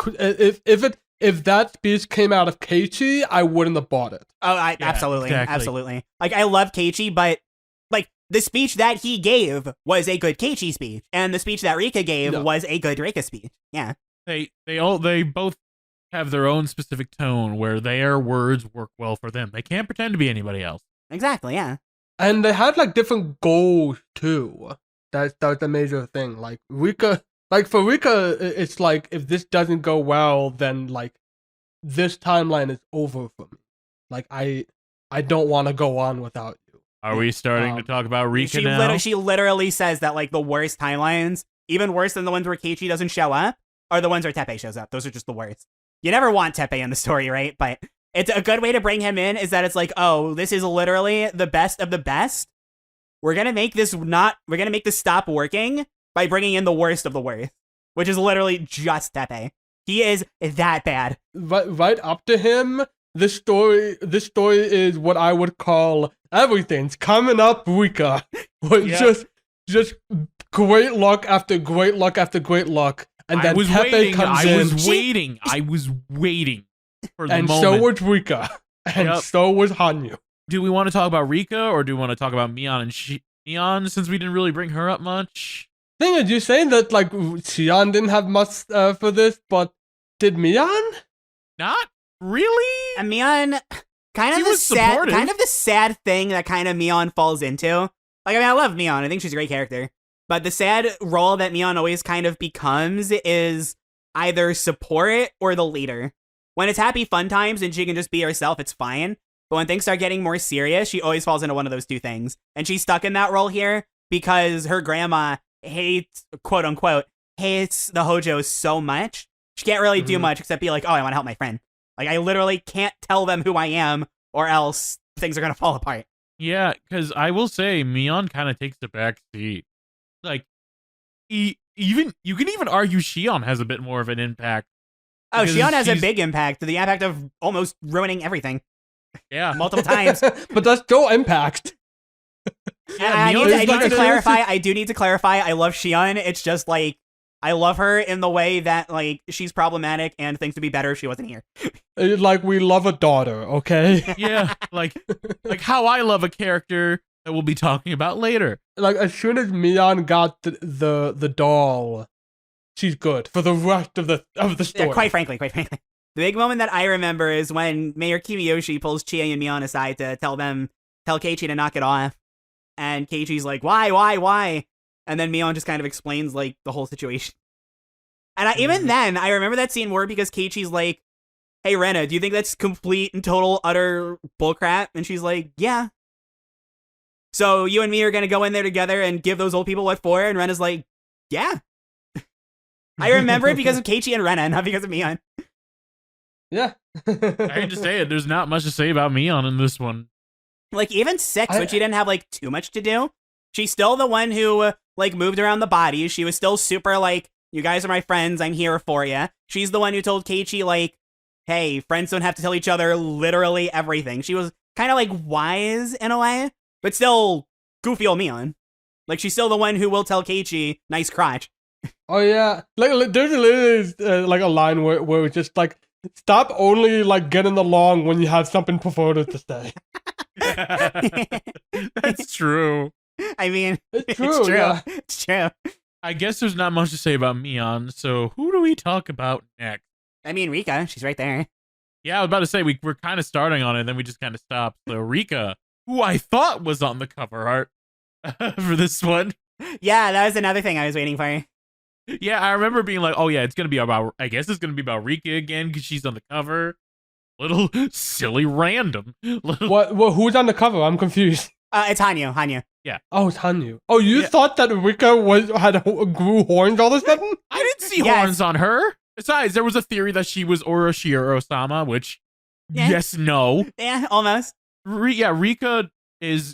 If that speech came out of Keiichi, I wouldn't have bought it. Oh, absolutely. Exactly. Absolutely. Like, I love Keiichi, but, like, the speech that he gave was a good Keiichi speech, and the speech that Rika gave was a good Rika speech. Yeah. they both have their own specific tone where their words work well for them. They can't pretend to be anybody else. Exactly, yeah. And they had like different goals too. That's the major thing. Like Rika, like for Rika, it's like if this doesn't go well, then like this timeline is over for me. Like I don't want to go on without you. Are we starting to talk about Rika now? She literally says that like the worst timelines, even worse than the ones where Keiichi doesn't show up, are the ones where Teppei shows up. Those are just the worst. You never want Teppei in the story, right? But it's a good way to bring him in is that it's like, oh, this is literally the best of the best. We're gonna make this stop working by bringing in the worst of the worst, which is literally just Teppei. He is that bad. Right up to him, this story is what I would call everything's coming up Rika. Just great luck after great luck after great luck. And then Teppei comes in. I was waiting for the moment. And so was Rika. And so was Hanyu. Do we want to talk about Rika or do we want to talk about Mion and Xion since we didn't really bring her up much? Thing is, you're saying that like Xion didn't have much for this, but did Mion? Not really. And Mion, kind of the sad thing that kind of Mion falls into. Like, I mean, I love Mion. I think she's a great character. But the sad role that Mion always kind of becomes is either support or the leader. When it's happy fun times and she can just be herself, it's fine. But when things start getting more serious, she always falls into one of those two things. And she's stuck in that role here because her grandma hates, quote unquote, hates the Hojos so much. She can't really do much except be like, oh, I want to help my friend. Like, I literally can't tell them who I am or else things are going to fall apart. Yeah, because I will say Mion kind of takes the back seat. Like, you can even argue Xion has a bit more of an impact. Oh, Xion has a big impact. The impact of almost ruining everything. Yeah. Multiple times. But that's still impact. I need to clarify. I do need to clarify. I love Xion. It's just like, I love her in the way that, like, she's problematic and things would be better if she wasn't here. Like, we love a daughter, okay? Yeah, like how I love a character that we'll be talking about later. Like, as soon as Mion got the doll, she's good for the rest of the story. Yeah, quite frankly. The big moment that I remember is when Mayor Kimiyoshi pulls Chie and Mion aside to tell Keiichi to knock it off. And Keiichi's like, why? And then Mion just kind of explains, like, the whole situation. And even then, I remember that scene more because Keiichi's like, hey, Rena, do you think that's complete and total, utter bullcrap? And she's like, yeah. So you and me are going to go in there together and give those old people what for? And Rena's like, yeah. I remember it because of Keiichi and Rena, not because of Mion. Yeah. I hate to say it, there's not much to say about Mion in this one. Like, even 6, when she didn't have, like, too much to do, she's still the one who, like, moved around the bodies. She was still super, like, you guys are my friends, I'm here for you. She's the one who told Keiichi, like, hey, friends don't have to tell each other literally everything. She was kind of, like, wise in a way, but still goofy old Mion. Like, she's still the one who will tell Keiichi, nice crotch. Oh, yeah. Like there's literally, like, a line where it's just, like, stop only, like, getting along when you have something perverted to say. That's true. I mean, it's true. Yeah. It's true. I guess there's not much to say about Mion, so who do we talk about next? I mean, Rika, she's right there. Yeah, I was about to say, we're kind of starting on it, and then we just kind of stopped. So Rika, who I thought was on the cover art for this one. Yeah, that was another thing I was waiting for. Yeah, I remember being like, oh yeah, it's going to be about, I guess it's going to be about Rika again, because she's on the cover. Little silly random. What? Who's on the cover? I'm confused. It's Hanyu. Yeah. Oh, it's Hanyu. Oh, you thought that Rika grew horns all of a sudden? I didn't see horns on her. Besides, there was a theory that she was Orochi or Osama, which, yes, no. Yeah, almost. Rika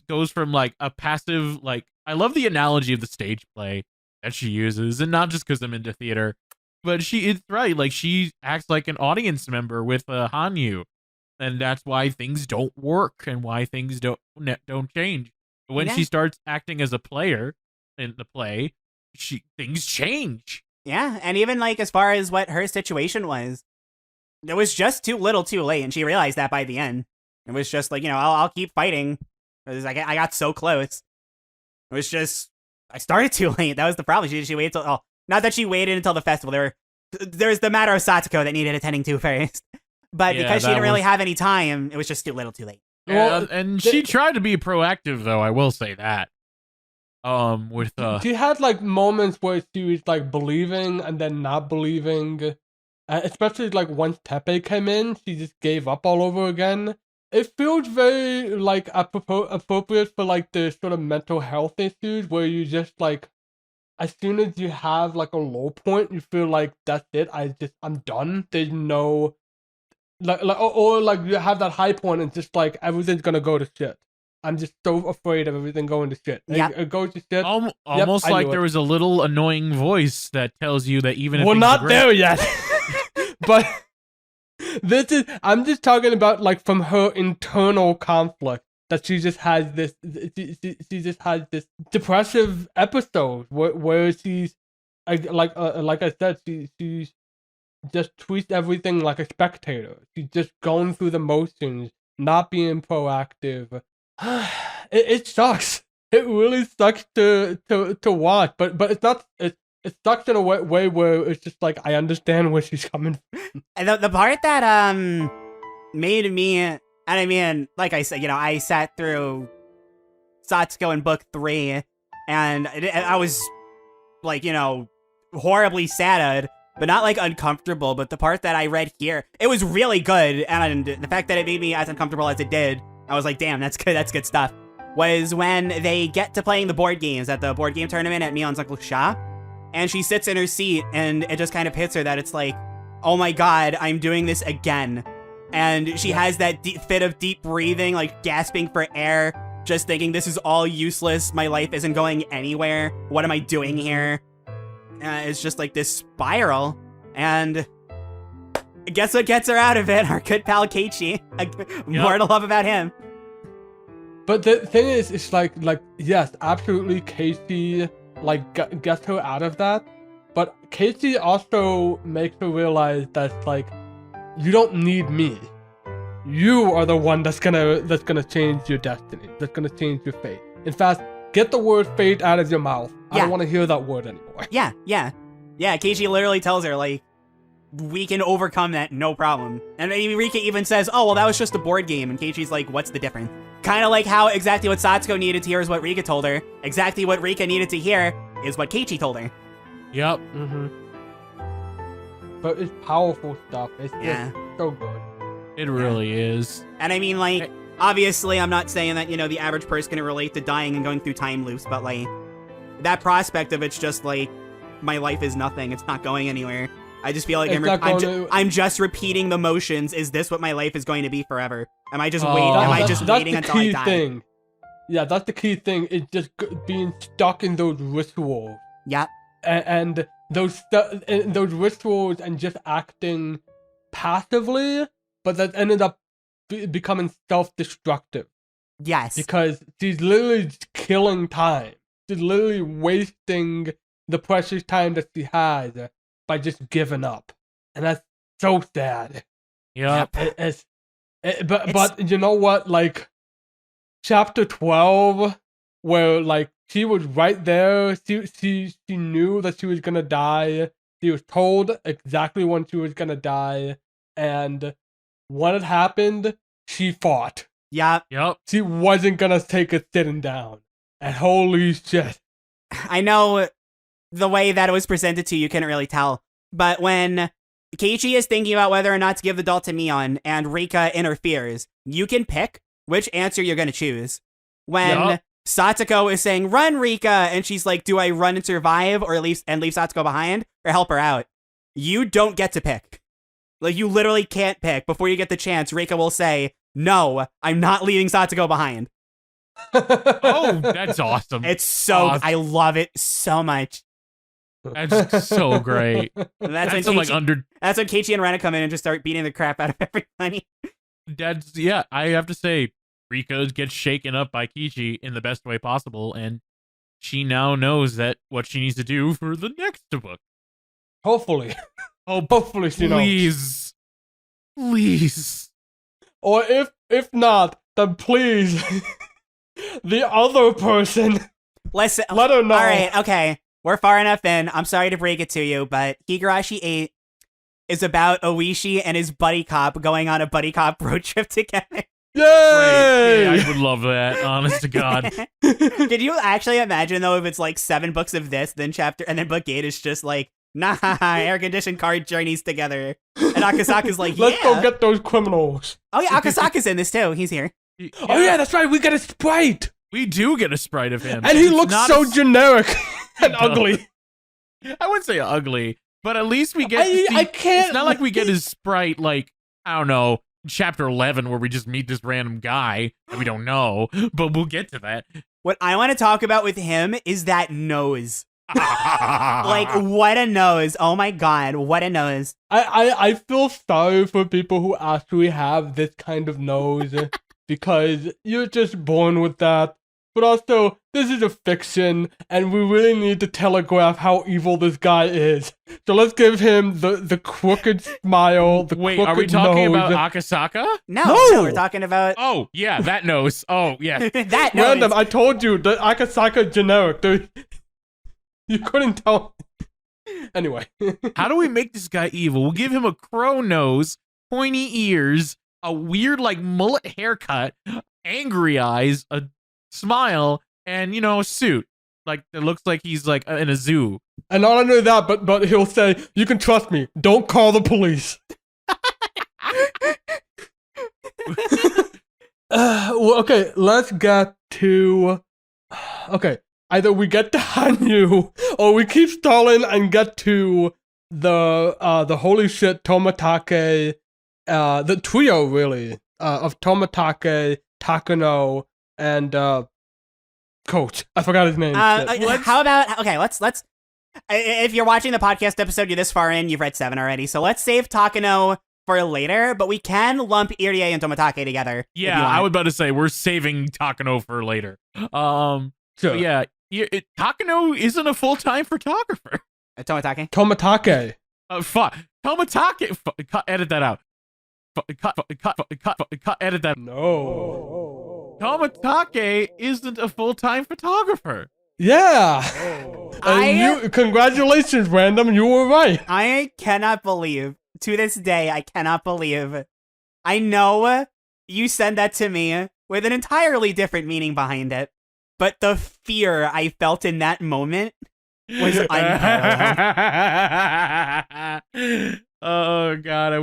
goes from, like, a passive, like, I love the analogy of the stage play that she uses, and not just because I'm into theater, but it's right, like, she acts like an audience member with Hanyu, and that's why things don't work, and why things don't change. When she starts acting as a player in the play, things change. Yeah, and even, like, as far as what her situation was, it was just too little too late, and she realized that by the end. It was just like, I'll keep fighting, because I got so close. It was just, I started too late. That was the problem. She waited till, not that she waited until the festival. there's the matter of Satsuko that needed attending to first. But Yeah, because she that didn't really was- have any time, it was just too little too late. Well, and she tried to be proactive, though. I will say that. With She had like moments where she was like believing and then not believing. Especially like once Tepe came in, she just gave up all over again. It feels very like appropriate for like the sort of mental health issues where you just like, as soon as you have like a low point, you feel like that's it. I'm done. There's no or like you have that high point and just like everything's gonna go to shit. I'm just so afraid of everything going to shit. Yep. It goes to shit. almost I like knew there it. was a little annoying voice that tells you that even if We're things are not great- there yet. But I'm just talking about like from her internal conflict that she just has this she just has this depressive episode where she's like I said, she's just treats everything like a spectator. She's just going through the motions, not being proactive. It sucks. It really sucks to watch, but it's not. It sucks in a way where it's just like I understand where she's coming from. And the part that made me, and I mean, like I said, I sat through Satsuko in book 3, and I was like, horribly sad, but not like uncomfortable. But the part that I read here, it was really good, and the fact that it made me as uncomfortable as it did, I was like, damn, that's good. That's good stuff. Was when they get to playing the board games at the board game tournament at Mion's uncle's shop. And she sits in her seat, and it just kind of hits her that it's like, oh my god, I'm doing this again. And she has that fit of deep breathing, like gasping for air, just thinking this is all useless, my life isn't going anywhere, what am I doing here? It's just like this spiral, and guess what gets her out of it? Our good pal Keiichi. More to love about him. But the thing is, it's like yes, absolutely, Casey gets her out of that, but Casey also makes her realize that like you don't need me. You are the one that's gonna change your destiny. That's gonna change your fate. In fact, get the word fate out of your mouth. I don't want to hear that word anymore. Yeah. Keiichi literally tells her like, we can overcome that, no problem. And maybe Rika even says, oh, well, that was just a board game. And Keiichi's like, what's the difference? Kind of like how exactly what Satsuko needed to hear is what Rika told her. Exactly what Rika needed to hear is what Keiichi told her. Yep. Mm-hmm. But it's powerful stuff. It's just so good. It really is. And I mean, like, obviously, I'm not saying that, the average person can relate to dying and going through time loops, but, like, that prospect of it's just, like, my life is nothing. It's not going anywhere. I just feel like I'm just repeating the motions. Is this what my life is going to be forever? Am I just waiting until I die? Thing. Yeah, that's the key thing. It's just being stuck in those rituals. Yep. And those rituals and just acting passively, but that ended up becoming self-destructive. Yes. Because she's literally just killing time. She's literally wasting the precious time that she has by just giving up. And that's so sad. Yep. But you know what? Like, chapter 12, where, like, she was right there. She knew that she was gonna die. She was told exactly when she was gonna die. And when it happened, she fought. Yep. She wasn't gonna take it sitting down. And holy shit. I know the way that it was presented to you couldn't really tell. But when Keiichi is thinking about whether or not to give the doll to Mion and Rika interferes, you can pick which answer you're going to choose. When Satsuko is saying, run, Rika, and she's like, do I run and survive or leave Satsuko behind or help her out? You don't get to pick. Like, you literally can't pick. Before you get the chance, Rika will say, no, I'm not leaving Satsuko behind. Oh, that's awesome. It's so, awesome. I love it so much. That's so great. That's when Keiichi and Rena come in and just start beating the crap out of everybody. I have to say, Rika gets shaken up by Keiichi in the best way possible, and she now knows that what she needs to do for the next book. Hopefully. Oh, hopefully she knows. Please. Or if not, then please, the other person, listen, let her know. All right, okay. We're far enough in. I'm sorry to break it to you, but Higurashi 8 is about Oishi and his buddy cop going on a buddy cop road trip together. Yay! Yeah, I would love that, honest to God. Could you actually imagine, though, if it's like 7 books of this, then book 8 is just like, nah, air-conditioned car journeys together. And Akasaka's like, yeah. Let's go get those criminals. Oh, yeah, Akasaka's in this, too. He's here. Yeah, Oh, yeah, that's right. We get a Sprite. we do get a sprite of him. And he It's looks not so a- generic and ugly. I wouldn't say ugly, but at least we get to see, I can't. it's not like we get his sprite, like, I don't know, chapter 11, where we just meet this random guy that we don't know, but we'll get to that. What I want to talk about with him is that nose. Like, what a nose. Oh, my God. What a nose. I feel sorry for people who actually have this kind of nose because you're just born with that. But also, this is a fiction, and we really need to telegraph how evil this guy is. So let's give him the crooked smile, the Wait, crooked are we talking nose. about Akasaka? No, No! we're talking about Oh, yeah, that nose. Oh, yeah. that nose. Random, I told you, the Akasaka generic. You couldn't tell. Anyway. How do we make this guy evil? We'll give him a crow nose, pointy ears, a weird, like, mullet haircut, angry eyes, a smile, and, you know, a suit. Like, it looks like he's, like, in a zoo. And not only that, but he'll say, you can trust me, don't call the police. Well, okay, let's get to... Okay, either we get to Hanyu, or we keep stalling and get to the holy shit Tomatake, the trio, really, of Tomatake, Takano, and Coach. I forgot his name. Shit. How about, okay, let's, if you're watching the podcast episode, you're this far in, you've read 7 already, so let's save Takano for later, but we can lump Irie and Tomatake together. Yeah, I was about to say, we're saving Takano for later. Sure. But yeah, Takano isn't a full-time photographer. Tomatake? Tomatake. Fuck. Tomatake. Edit that out. Cut. Edit that. No. Tomatake isn't a full-time photographer. Yeah. Congratulations, Random. You were right. I cannot believe, to this day, I cannot believe. I know you sent that to me with an entirely different meaning behind it, but the fear I felt in that moment was unparalleled. Oh god,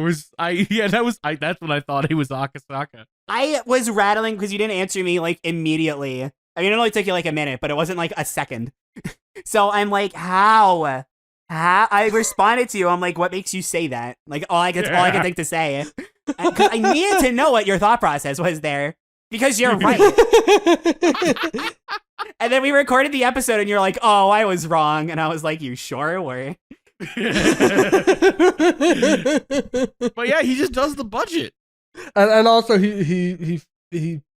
that's when I thought he was Akasaka. I was rattling because you didn't answer me like immediately. I mean, it only took you like a minute, but it wasn't like a second. So I'm like, how? I responded to you. I'm like, what makes you say that? Like, all I could think to say. Because I needed to know what your thought process was there. Because you're right. And then we recorded the episode and you're like, oh, I was wrong. And I was like, you sure were? But yeah, he just does the budget. And also he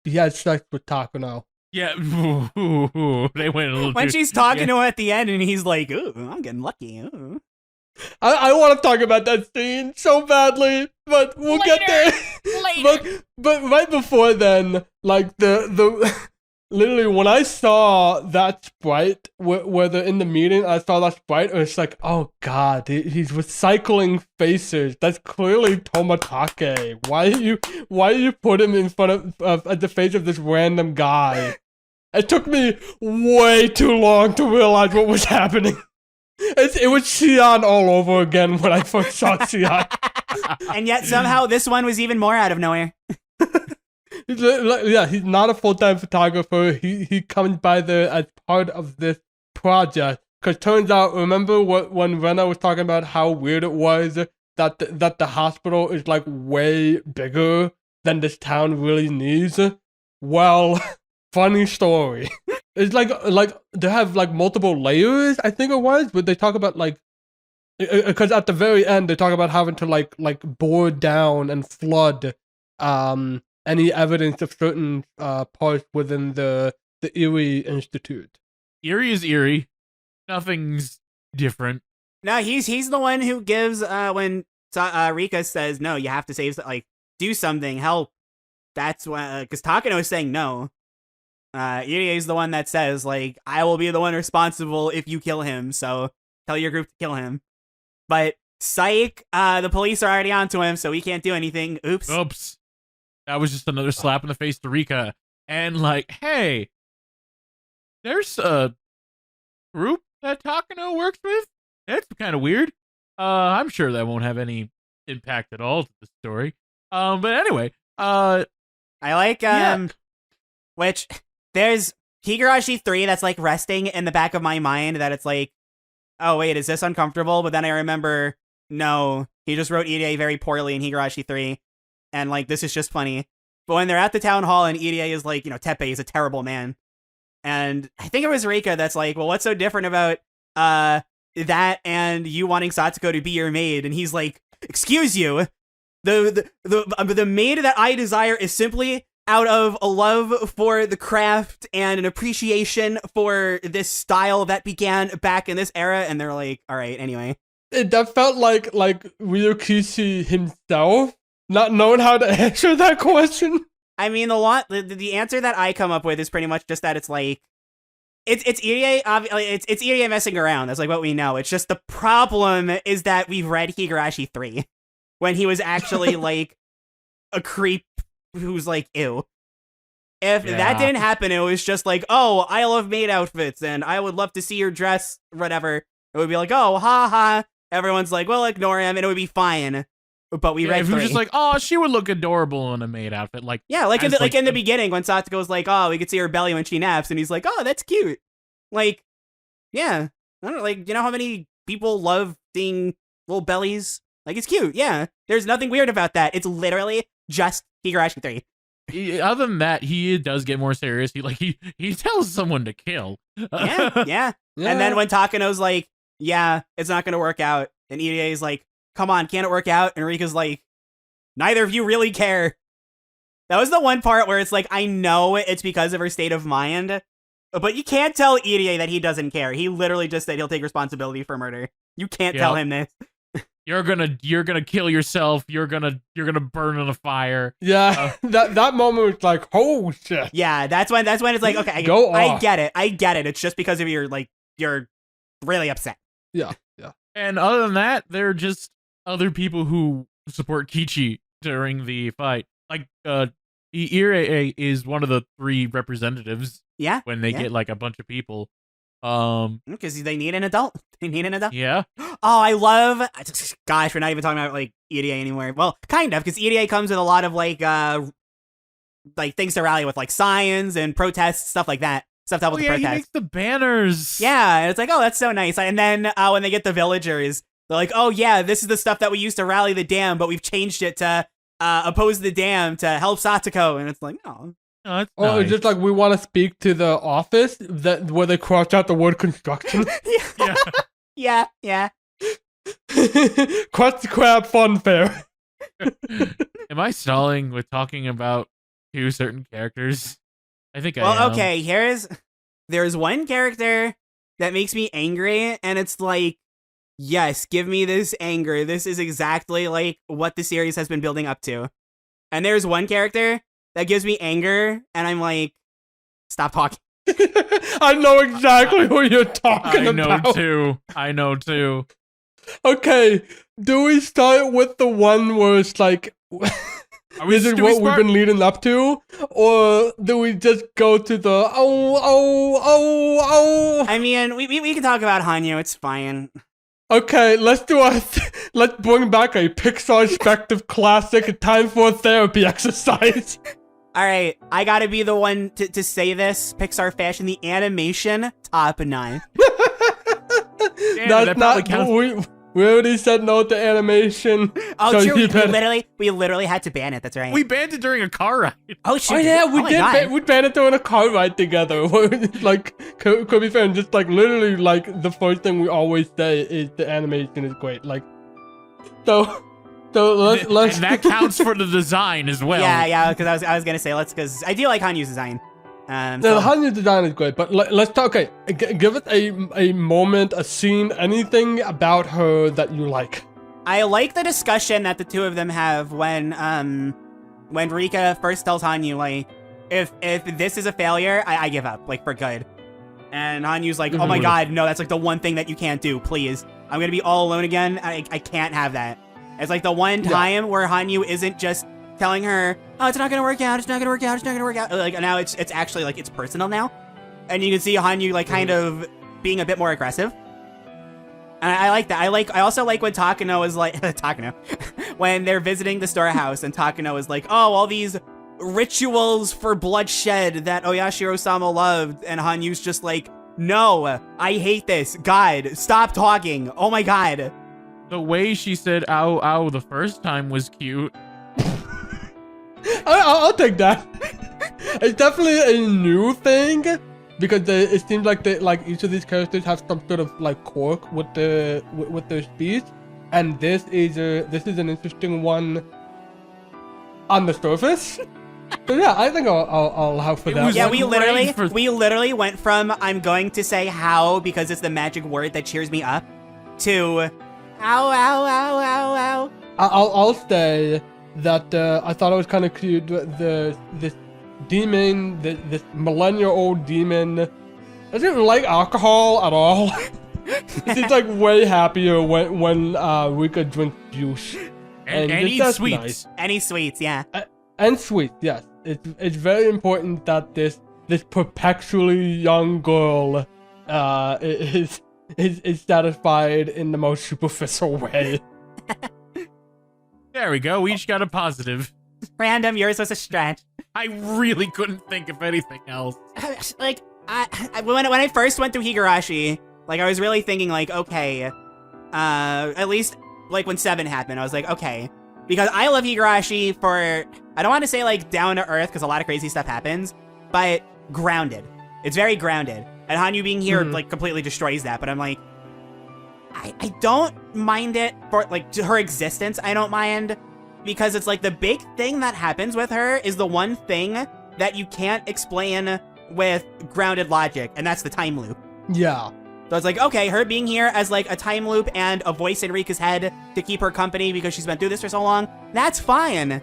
had sex with Takano. Yeah, they went a little. When she's talking to him at the end, and he's like, "Ooh, I'm getting lucky." Ooh. I want to talk about that scene so badly, but we'll get there. Later. But right before then, like the literally when I saw that sprite where they're in the meeting, I saw that sprite, and it's like, oh god, he's recycling faces. That's clearly Tomatake. Why you put him in front of at the face of this random guy? It took me way too long to realize what was happening. It was Xion all over again when I first saw Xion. And yet somehow this one was even more out of nowhere. Yeah, he's not a full-time photographer. He comes by there as part of this project. Because turns out, remember when Rena was talking about how weird it was that the hospital is like way bigger than this town really needs? Well, funny story. It's like they have like multiple layers, I think it was, but they talk about like, because at the very end they talk about having to like bore down and flood any evidence of certain parts within the Erie Institute. Erie is Erie. Nothing's different. No, he's the one who gives when Rika says no, you have to save, like, do something, help. That's why, because Takano is saying no. Irie is the one that says, like, I will be the one responsible if you kill him, so tell your group to kill him. But psych, the police are already onto him, so we can't do anything. Oops. That was just another slap in the face to Rika. And like, hey, there's a group that Takano works with? That's kind of weird. I'm sure that won't have any impact at all to the story. But anyway, I like, which, there's Higurashi 3 that's, like, resting in the back of my mind that it's like, oh, wait, is this uncomfortable? But then I remember, no, he just wrote EDA very poorly in Higurashi 3, and, like, this is just funny. But when they're at the town hall and EDA is like, Teppei is a terrible man. And I think it was Rika that's like, well, what's so different about, that and you wanting Satsuko to be your maid? And he's like, excuse you, the maid that I desire is simply out of a love for the craft and an appreciation for this style that began back in this era. And they're like, all right, anyway. That felt like Ryukishi himself not knowing how to answer that question. I mean, the answer that I come up with is pretty much just that it's like, it's EDA, it's EDA messing around. That's like what we know. It's just the problem is that we've read Higurashi 3 when he was actually like a creep who's like, ew. If that didn't happen, it was just like, oh, I love maid outfits and I would love to see your dress, whatever. It would be like, oh, ha ha. Everyone's like, well, ignore him and it would be fine. But we read if 3. he was just like, oh, she would look adorable in a maid outfit. Like, yeah, in the beginning when Satsuko's like, oh, we could see her belly when she naps, and he's like, oh, that's cute. Like, yeah, I don't know, like, you know how many people love seeing little bellies? Like, it's cute, yeah. There's nothing weird about that. It's literally just Higurashi 3. Other than that, he does get more serious. He tells someone to kill. Yeah. And then when Takano's like, yeah, it's not gonna work out, and EDA's like, come on, can't it work out? And Rika's like, neither of you really care. That was the one part where it's like, I know it's because of her state of mind, but you can't tell EDA that he doesn't care. He literally just said he'll take responsibility for murder. You can't tell him this. You're gonna kill yourself. You're gonna burn in a fire. Yeah, that moment was like, oh shit. Yeah, that's when it's like, okay, I get it. It's just because of you're really upset. Yeah. And other than that, they're just other people who support Kichi during the fight. Like, Ire is one of the 3 representatives. Yeah. When they get like a bunch of people. Because they need an adult. Yeah. Oh, I love. Gosh, we're not even talking about like EDA anymore. Well, kind of, because EDA comes with a lot of like things to rally with, like signs and protests, stuff like that. Stuff to help with the protests. He makes the banners. Yeah, and it's like, oh, that's so nice. And then when they get the villagers, they're like, oh yeah, this is the stuff that we used to rally the dam, but we've changed it to oppose the dam to help Satsuko. And it's like, oh. Oh, nice. Just like we want to speak to the office where they crossed out the word construction. Yeah. Crusty Crab Fun Fair. Am I stalling with talking about 2 certain characters? I think I am. Well, okay, there's one character that makes me angry, and it's like, yes, give me this anger. This is exactly like what the series has been building up to. And there's one character that gives me anger, and I'm like, stop talking. I know exactly who you're talking about. I know too. Okay, do we start with the one where it's like, is it what we've been leading up to? Or do we just go to the, oh? I mean, we can talk about Hanyu, it's fine. Okay, let's bring back a Pixar-spective classic, time for a therapy exercise. Alright, I gotta be the one to say this, Pixar fashion, the animation, top 9. That's not, we already said no to animation. Oh, so true, we literally had to ban it, that's right. We banned it during a car ride. Oh, shoot. Oh, yeah, we did. We banned it during a car ride together. Like, could be fair, just like, literally, like, the first thing we always say is the animation is great. Like, so let's... And that counts for the design as well. Yeah, because I was gonna say, because I do like Hanyu's design. The Hanyu design is great, but let's talk. Okay, give it a moment, a scene, anything about her that you like. I like the discussion that the two of them have when Rika first tells Hanyu, like, if this is a failure, I give up, like, for good. And Hanyu's like, oh my god, no, that's like the one thing that you can't do, please. I'm gonna be all alone again. I can't have that. It's like the one time where Hanyu isn't just telling her, oh, it's not gonna work out, it's not gonna work out, it's not gonna work out. Like now it's actually like it's personal now. And you can see Hanyu like kind of being a bit more aggressive. And I like that. I also like when Takano is like Takano when they're visiting the storehouse and Takano is like, oh, all these rituals for bloodshed that Oyashiro-sama loved, and Hanyu's just like, no, I hate this. God, stop talking. Oh my god. The way she said ow ow the first time was cute. I'll take that. It's definitely a new thing because it seems like each of these characters have some sort of like quirk with their speech, and this is an interesting one on the surface. So yeah, I think I'll have for that. Yeah, one. we literally went from I'm going to say how because it's the magic word that cheers me up to ow ow ow ow ow. I'll say that I thought it was kind of cute. This demon, this millennia-old demon, doesn't like alcohol at all. He's like way happier when Rika drinks juice. And eats sweets. Nice. Any sweets, yeah. And sweet, yes. It's very important that this perpetually young girl is satisfied in the most superficial way. There we go. We each got a positive. Random, yours was a stretch. I really couldn't think of anything else. Like, when I first went through Higurashi, like, I was really thinking, like, okay, at least, like, when 7 happened, I was like, okay. Because I love Higurashi for, I don't want to say, like, down to earth, because a lot of crazy stuff happens, but grounded. It's very grounded. And Hanyu being here, like, completely destroys that, but I'm like, I don't mind it for, like, her existence, I don't mind, because it's like the big thing that happens with her is the one thing that you can't explain with grounded logic, and that's the time loop. Yeah. So it's like, okay, her being here as like a time loop and a voice in Rika's head to keep her company because she's been through this for so long, that's fine.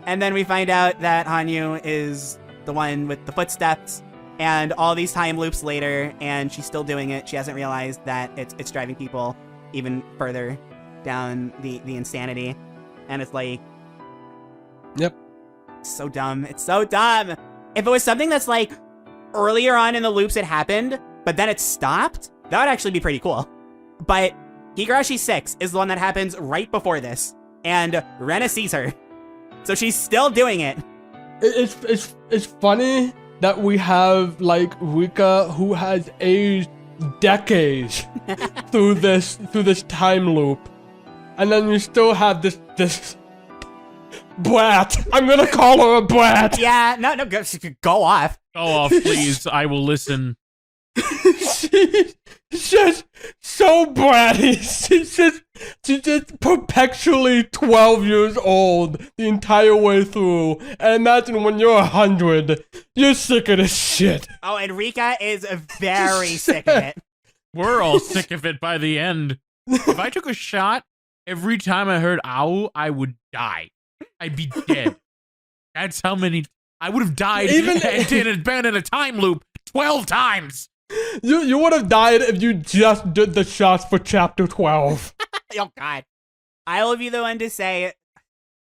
And then we find out that Hanyu is the one with the footsteps and all these time loops later, and she's still doing it. She hasn't realized that it's driving people even further down the insanity. And it's like, yep. It's so dumb. It's so dumb. If it was something that's like earlier on in the loops it happened, but then it stopped, that would actually be pretty cool. But Higurashi 6 is the one that happens right before this, and Rena sees her. So she's still doing it. It's funny that we have like Rika who has aged decades through this time loop. And then you still have this brat. I'm gonna call her a brat. Yeah, no, go off. Go off, please. I will listen. She's just so bratty. She's just perpetually 12 years old the entire way through. And imagine when you're 100, you're sick of this shit. Oh, and Rika is very sick of it. We're all sick of it by the end. If I took a shot, every time I heard ow, I would die. I'd be dead. That's how many... I would have died and been in a time loop 12 times. You would have died if you just did the shots for chapter 12. Oh, God. I will be the one to say,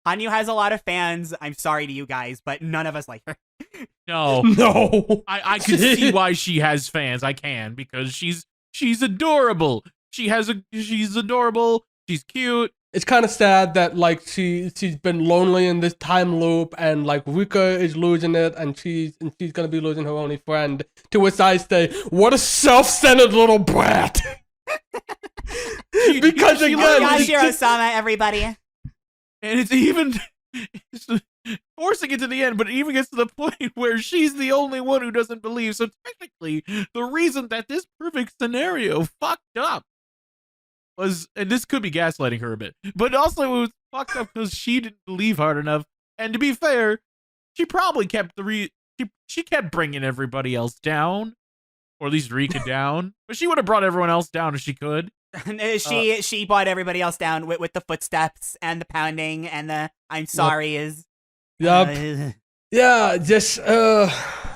Hanyu has a lot of fans. I'm sorry to you guys, but none of us like her. No. No. I can see why she has fans. I can, because she's adorable. She's adorable. She's cute. It's kind of sad that like she's been lonely in this time loop, and like Rika is losing it, and she's gonna be losing her only friend. To which I say, what a self-centered little brat. Because again, Yashiro-sama, everybody. And it's even forcing it to the end, but it even gets to the point where she's the only one who doesn't believe. So technically, the reason that this perfect scenario fucked up was, and this could be gaslighting her a bit, but also it was fucked up because she didn't believe hard enough. And to be fair, she probably kept she kept bringing everybody else down, or at least Rika down. But she would have brought everyone else down if she could. She brought everybody else down with the footsteps and the pounding and the I'm sorry is. Yep. Yeah, just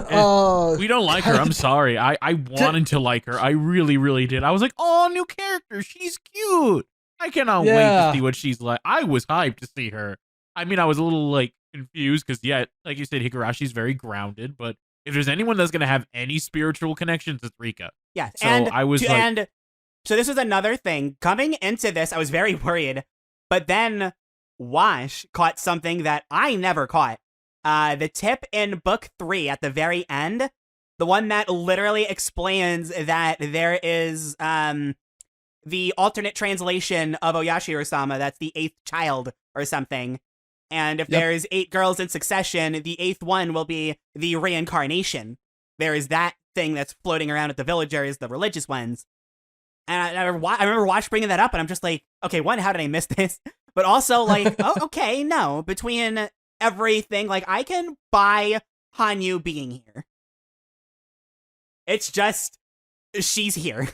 We don't like her. I'm sorry. I wanted to like her. I really, really did. I was like, oh, new character. She's cute. I cannot wait to see what she's like. I was hyped to see her. I mean, I was a little like confused because, yeah, like you said, Higarashi's very grounded. But if there's anyone that's gonna have any spiritual connections, it's Rika. Yeah, So I was so this was another thing. Coming into this, I was very worried, but then Wash caught something that I never caught. The tip in book 3 at the very end, the one that literally explains that there is the alternate translation of Oyashiro-sama, that's the 8th child or something. And if there's 8 girls in succession, the 8th one will be the reincarnation. There is that thing that's floating around at the villagers, the religious ones. And I remember Wash bringing that up, and I'm just like, okay, one, how did I miss this? But also, like, oh, okay, no, between everything, like, I can buy Hanyu being here. It's just, she's here.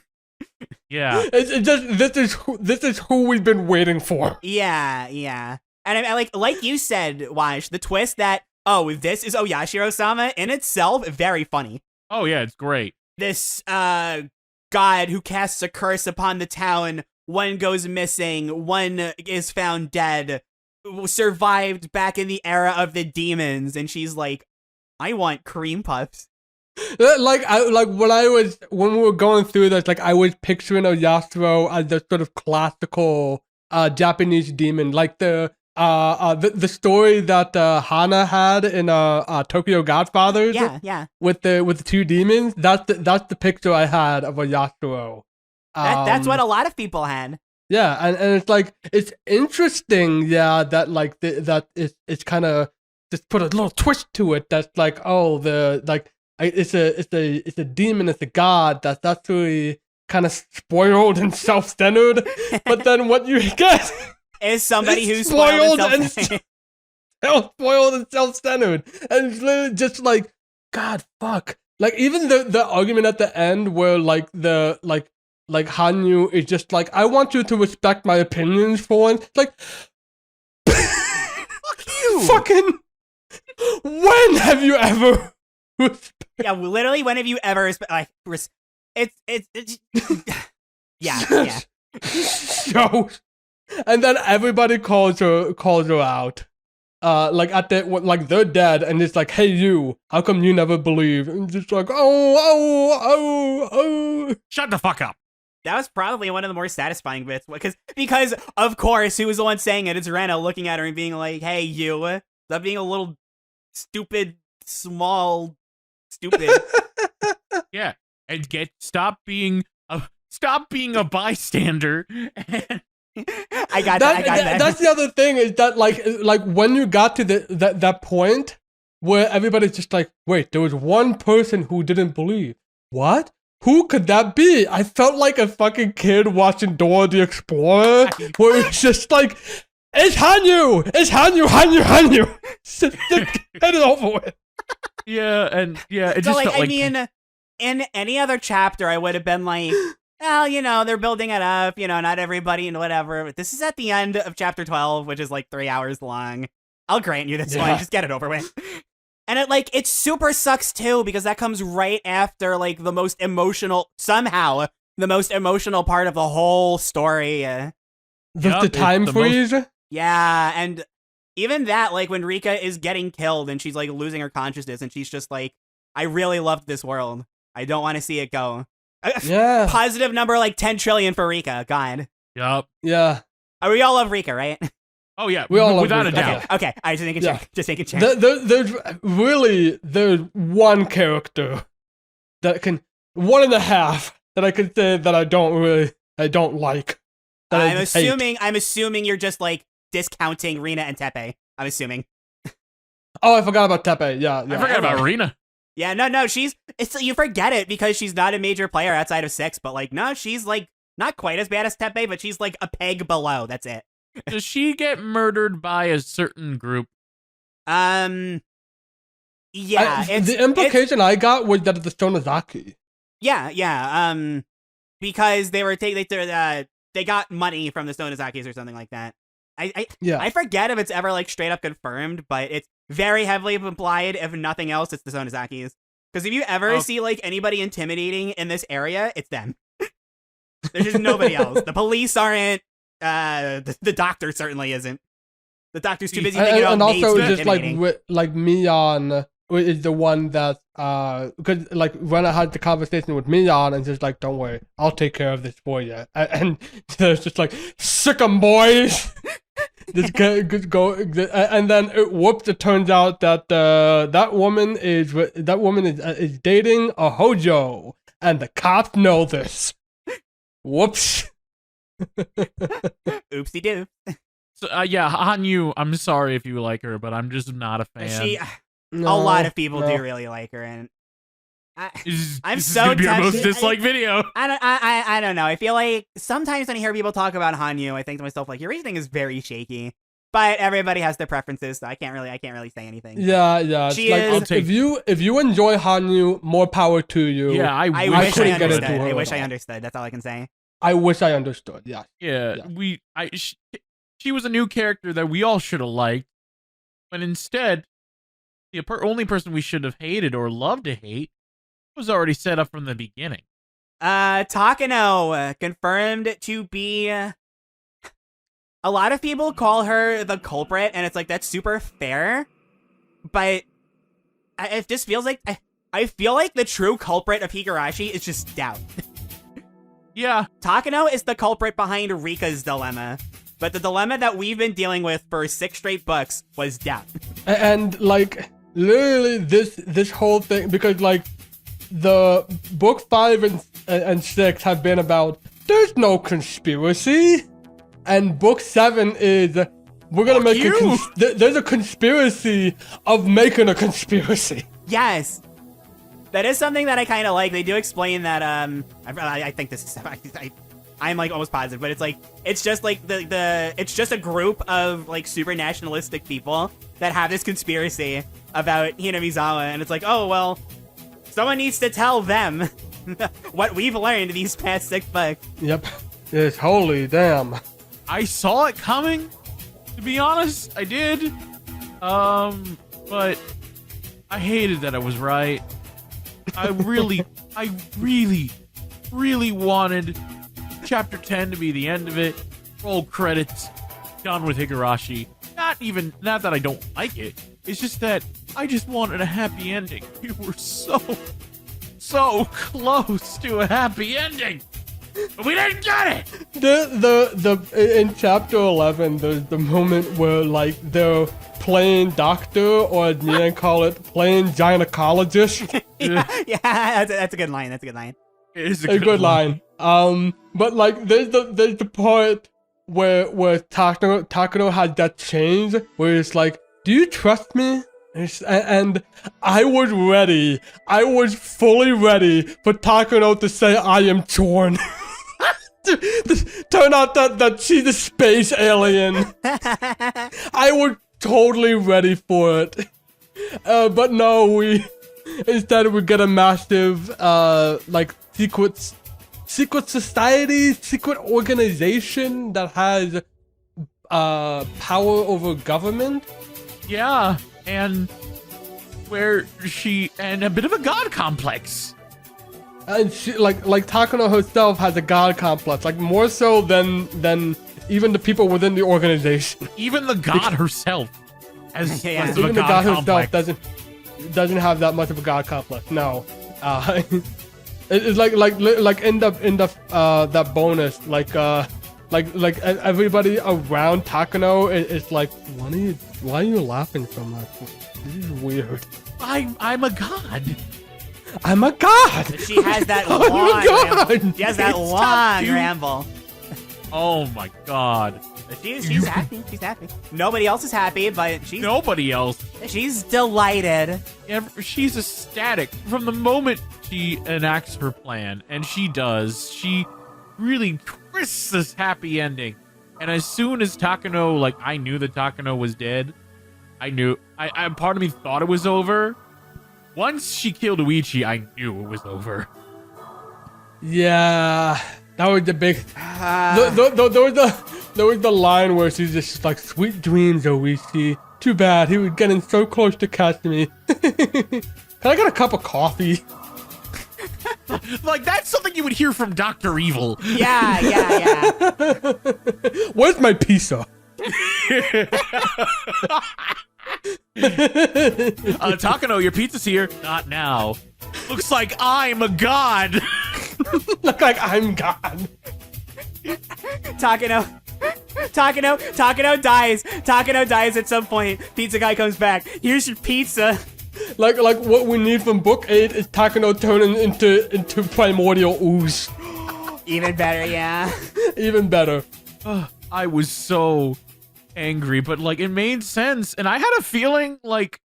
Yeah. It's just, this is who we've been waiting for. Yeah. And I like you said, Wash, the twist that, oh, this is Oyashiro-sama in itself, very funny. Oh, yeah, it's great. This, god who casts a curse upon the town, one goes missing, one is found dead, survived back in the era of the demons, and she's like, I want cream puffs. When we were going through this, like, I was picturing Oyashiro as the sort of classical Japanese demon, like the story that Hana had in Tokyo Godfathers. Yeah. With the 2 demons. That's the picture I had of Oyashiro. That's what a lot of people had. Yeah, and it's like, it's interesting, that like it's kind of just put a little twist to it. That's like, oh, it's a demon, it's a god that's actually kind of spoiled and self-centered. But then what you get is somebody who's spoiled and spoiled and self-centered, and it's literally just like, God, fuck. Like, even the argument at the end where like Hanyu is just like, I want you to respect my opinions for once. Like, fuck you. Fucking, when have you ever? Yeah, literally, when have you ever it's yeah. So, and then everybody calls her out. Like at the like they're dead, and it's like, hey, you, how come you never believe? And just like, oh. Shut the fuck up. That was probably one of the more satisfying bits, because of course, who was the one saying it? It's Rena looking at her and being like, hey, you, stop being a little stupid, small, stupid. Yeah, and stop being a bystander. I got that. That's the other thing, is that like when you got to that point where everybody's just like, wait, there was one person who didn't believe. What? Who could that be? I felt like a fucking kid watching Dora the Explorer, where it's just like, it's Hanyu! It's Hanyu! Get it over with. Yeah, and yeah, it so just felt like... I mean, in any other chapter, I would have been like, well, they're building it up, not everybody and whatever, but this is at the end of chapter 12, which is like 3 hours long. I'll grant you this one, just get it over with. And it super sucks too, because that comes right after like the most emotional part of the whole story. The time freeze? Yeah, and even that, like when Rika is getting killed and she's like losing her consciousness and she's just like, I really loved this world. I don't want to see it go. Yeah. Positive number like 10 trillion for Rika. God. Yup. Yeah. We all love Rika, right? Oh yeah, we all without love a doubt. Okay. I just making sure. There's one character that can, 1.5 that I could say that I don't like. I'm assuming you're just like discounting Rina and Tepe. I'm assuming. Oh, I forgot about Tepe. Yeah. I forgot about Rina. Yeah, no, you forget it because she's not a major player outside of 6, but like, no, she's like not quite as bad as Tepe, but she's like a peg below. That's it. Does she get murdered by a certain group? Yeah. The implication I got was that it's the Sonozaki. Yeah. Because they were they got money from the Sonozakis or something like that. I forget if it's ever like straight up confirmed, but it's very heavily implied. If nothing else, it's the Sonozakis. Because if you ever see like anybody intimidating in this area, it's them. There's just nobody else. The police aren't. The doctor certainly isn't. The doctor's too busy thinking about and also mates just like Mion is the one that because like when I had the conversation with Mion and just like, don't worry, I'll take care of this for you, and there's just like, sick 'em boys. Just go, and then whoops! It turns out that that woman is dating a Hojo, and the cops know this. Whoops! Oopsie doo. So yeah, Hanyu, I'm sorry if you like her, but I'm just not a fan. A lot of people do really like her, and I'm this so is gonna be our most tempted. disliked video. I don't know. I feel like sometimes when I hear people talk about Hanyu, I think to myself like, your reasoning is very shaky. But everybody has their preferences, so I can't really say anything. Yeah. She like, is. If you enjoy Hanyu, more power to you. Yeah, I wish I couldn't get understood. into her I wish at I all. understood. That's all I can say. I wish I understood. Yeah. Yeah. She was a new character that we all should have liked, but instead, the only person we should have hated or loved to hate was already set up from the beginning. Takano confirmed to be. A lot of people call her the culprit, and it's like, that's super fair, but it just feels like I feel like the true culprit of Higurashi is just doubt. Yeah. Takano is the culprit behind Rika's dilemma, but the dilemma that we've been dealing with for 6 straight books was doubt. And like literally this whole thing, because like the book 5 and 6 have been about there's no conspiracy, and book 7 is we're gonna make there's a conspiracy of making a conspiracy. Yes. That is something that I kind of like. They do explain that, I think this is, I'm like almost positive, but it's like, it's just like it's just a group of like super nationalistic people that have this conspiracy about Hinamizawa, and it's like, oh, well, someone needs to tell them what we've learned these past 6 books. Yep. Yes, holy damn. I saw it coming, to be honest. I did. But I hated that I was right. I really wanted chapter 10 to be the end of it. Roll credits, done with Higurashi. Not that I don't like it. It's just that I just wanted a happy ending. We were so close to a happy ending. But we didn't get it. The in chapter 11, there's the moment where like they're playing doctor, or as me and call it, playing gynecologist. yeah, that's a good line. That's a good line. It is a good line. But like there's the part where Takano had that change where it's like, do you trust me? And I was ready. I was fully ready for Takano to say, I am torn. Turn out that she's a space alien. I was totally ready for it. But no, instead we get a massive like secret society, secret organization that has power over government. Yeah, and where and a bit of a god complex. And she, like Takano herself has a god complex, like more so than even the people within the organization. Even the god herself has even the god herself doesn't have that much of a god complex. No, it's like in the that bonus, like everybody around Takano is like, why are you laughing so much? This is weird. I'm a god. I'm a god. But she has that long ramble. She has that long ramble. Oh my god. She's happy. She's happy. Nobody else is happy, but she's... Nobody else. She's delighted. She's ecstatic from the moment she enacts her plan, and she does. She really twists this happy ending. And as soon as Takano, like, I knew that Takano was dead. I knew. Part of me thought it was over. Once she killed Uichi, I knew it was over. Yeah, that was the big. There was the line where she's just like, "Sweet dreams, Uichi. Too bad he was getting so close to catching me." Can I get a cup of coffee? Like, that's something you would hear from Dr. Evil. Yeah. Where's my pizza? Takano, your pizza's here. Not now. Looks like I'm a god. Look like I'm gone. Takano dies. Takano dies at some point. Pizza guy comes back. Here's your pizza. Like what we need from book 8 is Takano turning into primordial ooze. Even better, yeah. Even better. I was so angry, but like it made sense, and I had a feeling like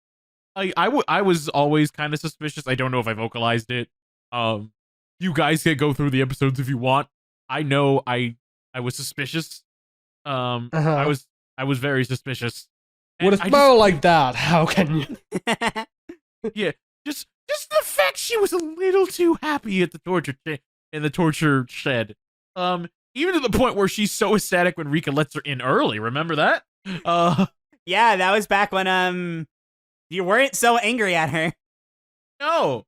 I was always kind of suspicious. I don't know if I vocalized it. You guys can go through the episodes if you want. I know I was suspicious. I was very suspicious. With a smile like that, how can you? Yeah, just the fact she was a little too happy at the torture shed. Even to the point where she's so ecstatic when Rika lets her in early. Remember that? Yeah, that was back when you weren't so angry at her. No,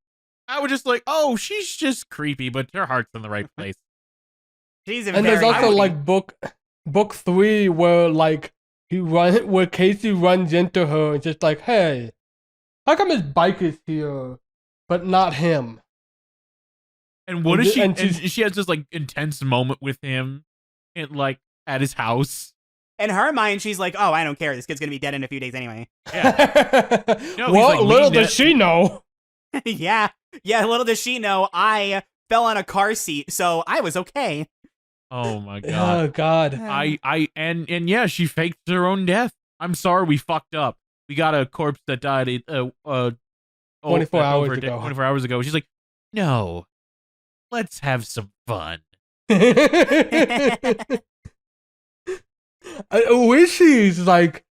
I was just like, oh, she's just creepy, but her heart's in the right place. And there's also like book 3 where like where Casey runs into her and just like, hey, how come his bike is here, but not him? And what is she? And she has this like intense moment with him, and like at his house. In her mind, she's like, "Oh, I don't care. This kid's gonna be dead in a few days anyway." Yeah. No, well, like, little does she know. yeah. Little does she know, I fell on a car seat, so I was okay. Oh my god. Oh god. And yeah, she faked her own death. I'm sorry, we fucked up. We got a corpse that died 24 hours ago. 24 hours ago. She's like, no, let's have some fun. Wishy's like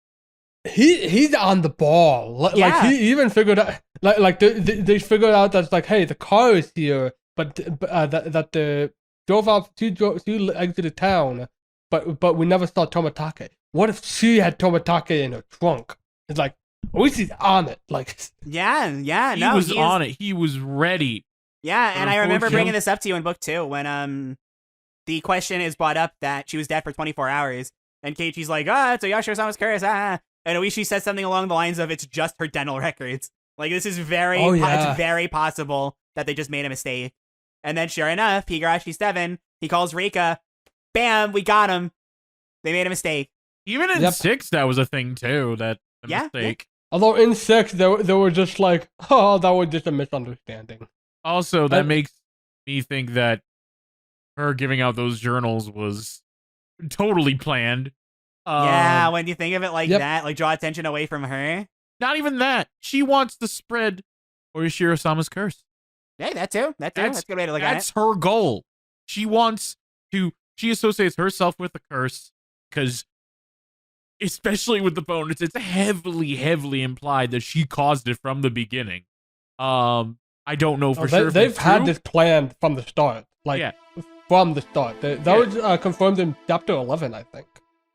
he's on the ball. Like he even figured out like they figured out that like, hey, the car is here, but that the she exited town, but we never saw Tomatake. What if she had Tomatake in her trunk? It's like, Wishy's on it. Like, yeah. He was on it. He was ready. Yeah, and I remember bringing this up to you in book 2 when the question is brought up that she was dead for 24 hours, and Keiichi's like, it's a Yashiro-sama's curse, and Oishi says something along the lines of, it's just her dental records. Like, this is it's very possible that they just made a mistake. And then sure enough, Higurashi 7, he calls Rika, bam, we got him. They made a mistake. Even in 6, that was a thing too, that mistake. Yeah. Although in 6, they were just like, oh, that was just a misunderstanding. Also, that makes me think that her giving out those journals was totally planned. Yeah, when you think of it like that, like draw attention away from her. Not even that. She wants to spread Oishiro-sama's curse. Hey, that too. That's a good way to look at it. That's her goal. She associates herself with the curse because, especially with the bonus, it's heavily, heavily implied that she caused it from the beginning. I don't know for sure. They've had this planned from the start. From the start. That was confirmed in chapter 11, I think.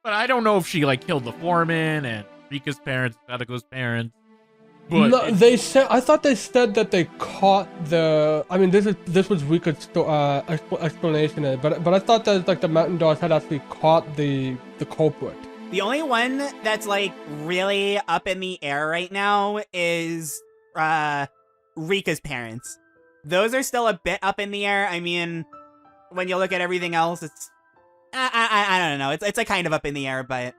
But I don't know if she like killed the foreman and Rika's parents, Sadako's parents. But no, I thought they said that they caught the. I mean, this was Rika's explanation, but I thought that like the mountain dogs had actually caught the culprit. The only one that's like really up in the air right now is Rika's parents. Those are still a bit up in the air. I mean, when you look at everything else, it's I don't know. It's like kind of up in the air, but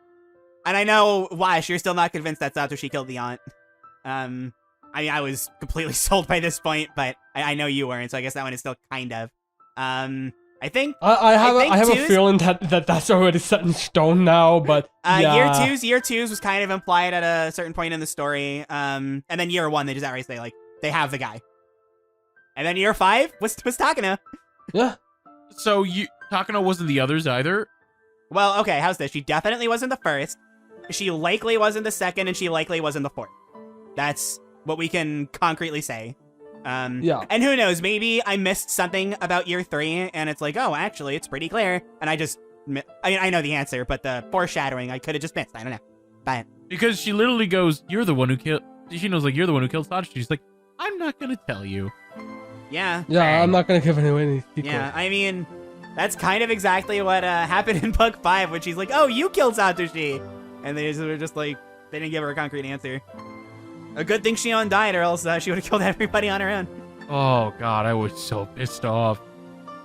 and I know Wash, you're still not convinced that Satoshi killed the aunt. I mean, I was completely sold by this point, but I know you weren't, so I guess that one is still kind of. I think I have a feeling that that's already set in stone now, but year two's was kind of implied at a certain point in the story. And then year 1 they just outright say like they have the guy. And then year 5 was Takano. Yeah. So Takano wasn't the others either? Well, okay, how's this? She definitely wasn't the first. She likely wasn't the second, and she likely wasn't the fourth. That's what we can concretely say. Yeah. And who knows, maybe I missed something about year 3, and it's like, oh, actually, it's pretty clear. And I mean, I know the answer, but the foreshadowing, I could have just missed. I don't know. But because she literally goes, you're the one who killed... She knows, like, you're the one who killed Satoshi. She's like, I'm not gonna tell you. Yeah. Yeah, I'm not gonna give away any secrets. Yeah, I mean, that's kind of exactly what happened in book 5, when she's like, "Oh, you killed Satoshi," and they were just like, they didn't give her a concrete answer. A good thing Shion died, or else she would have killed everybody on her own. Oh God, I was so pissed off.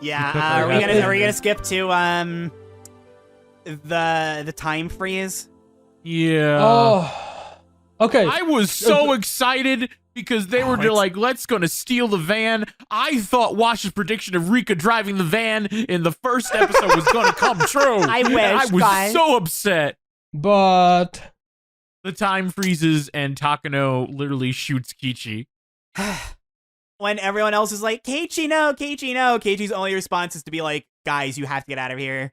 Yeah, are we gonna skip to the time freeze? Yeah. Oh, okay. I was so excited because they were like, let's gonna steal the van. I thought Wash's prediction of Rika driving the van in the first episode was gonna come true. I wish. I was so upset. But the time freezes and Takano literally shoots Kichi. When everyone else is like, Keiichi, no, Keiichi, no. Keiichi's only response is to be like, guys, you have to get out of here.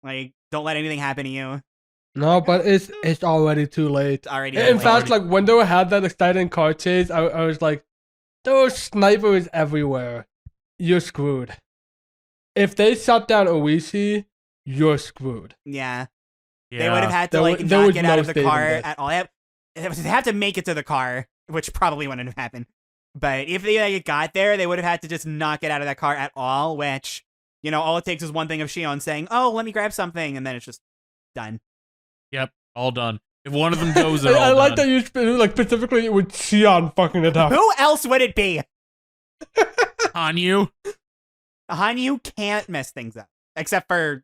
Like, don't let anything happen to you. no, but it's already too late. It's already In late. fact, like when they had that exciting car chase, I was like, there were snipers everywhere. You're screwed. If they shut down Oishi, you're screwed. Yeah. Yeah. They would have had to There not was get no out of the saving car this. at all. They have to make it to the car, which probably wouldn't have happened. But if they got there, they would have had to just not get out of that car at all, which, all it takes is one thing of Shion saying, "Oh, let me grab something," and then it's just done. Yep, all done. If one of them goes, I like that you specifically with Shion fucking it up. Who else would it be? Hanyu. Hanyu can't mess things up, except for,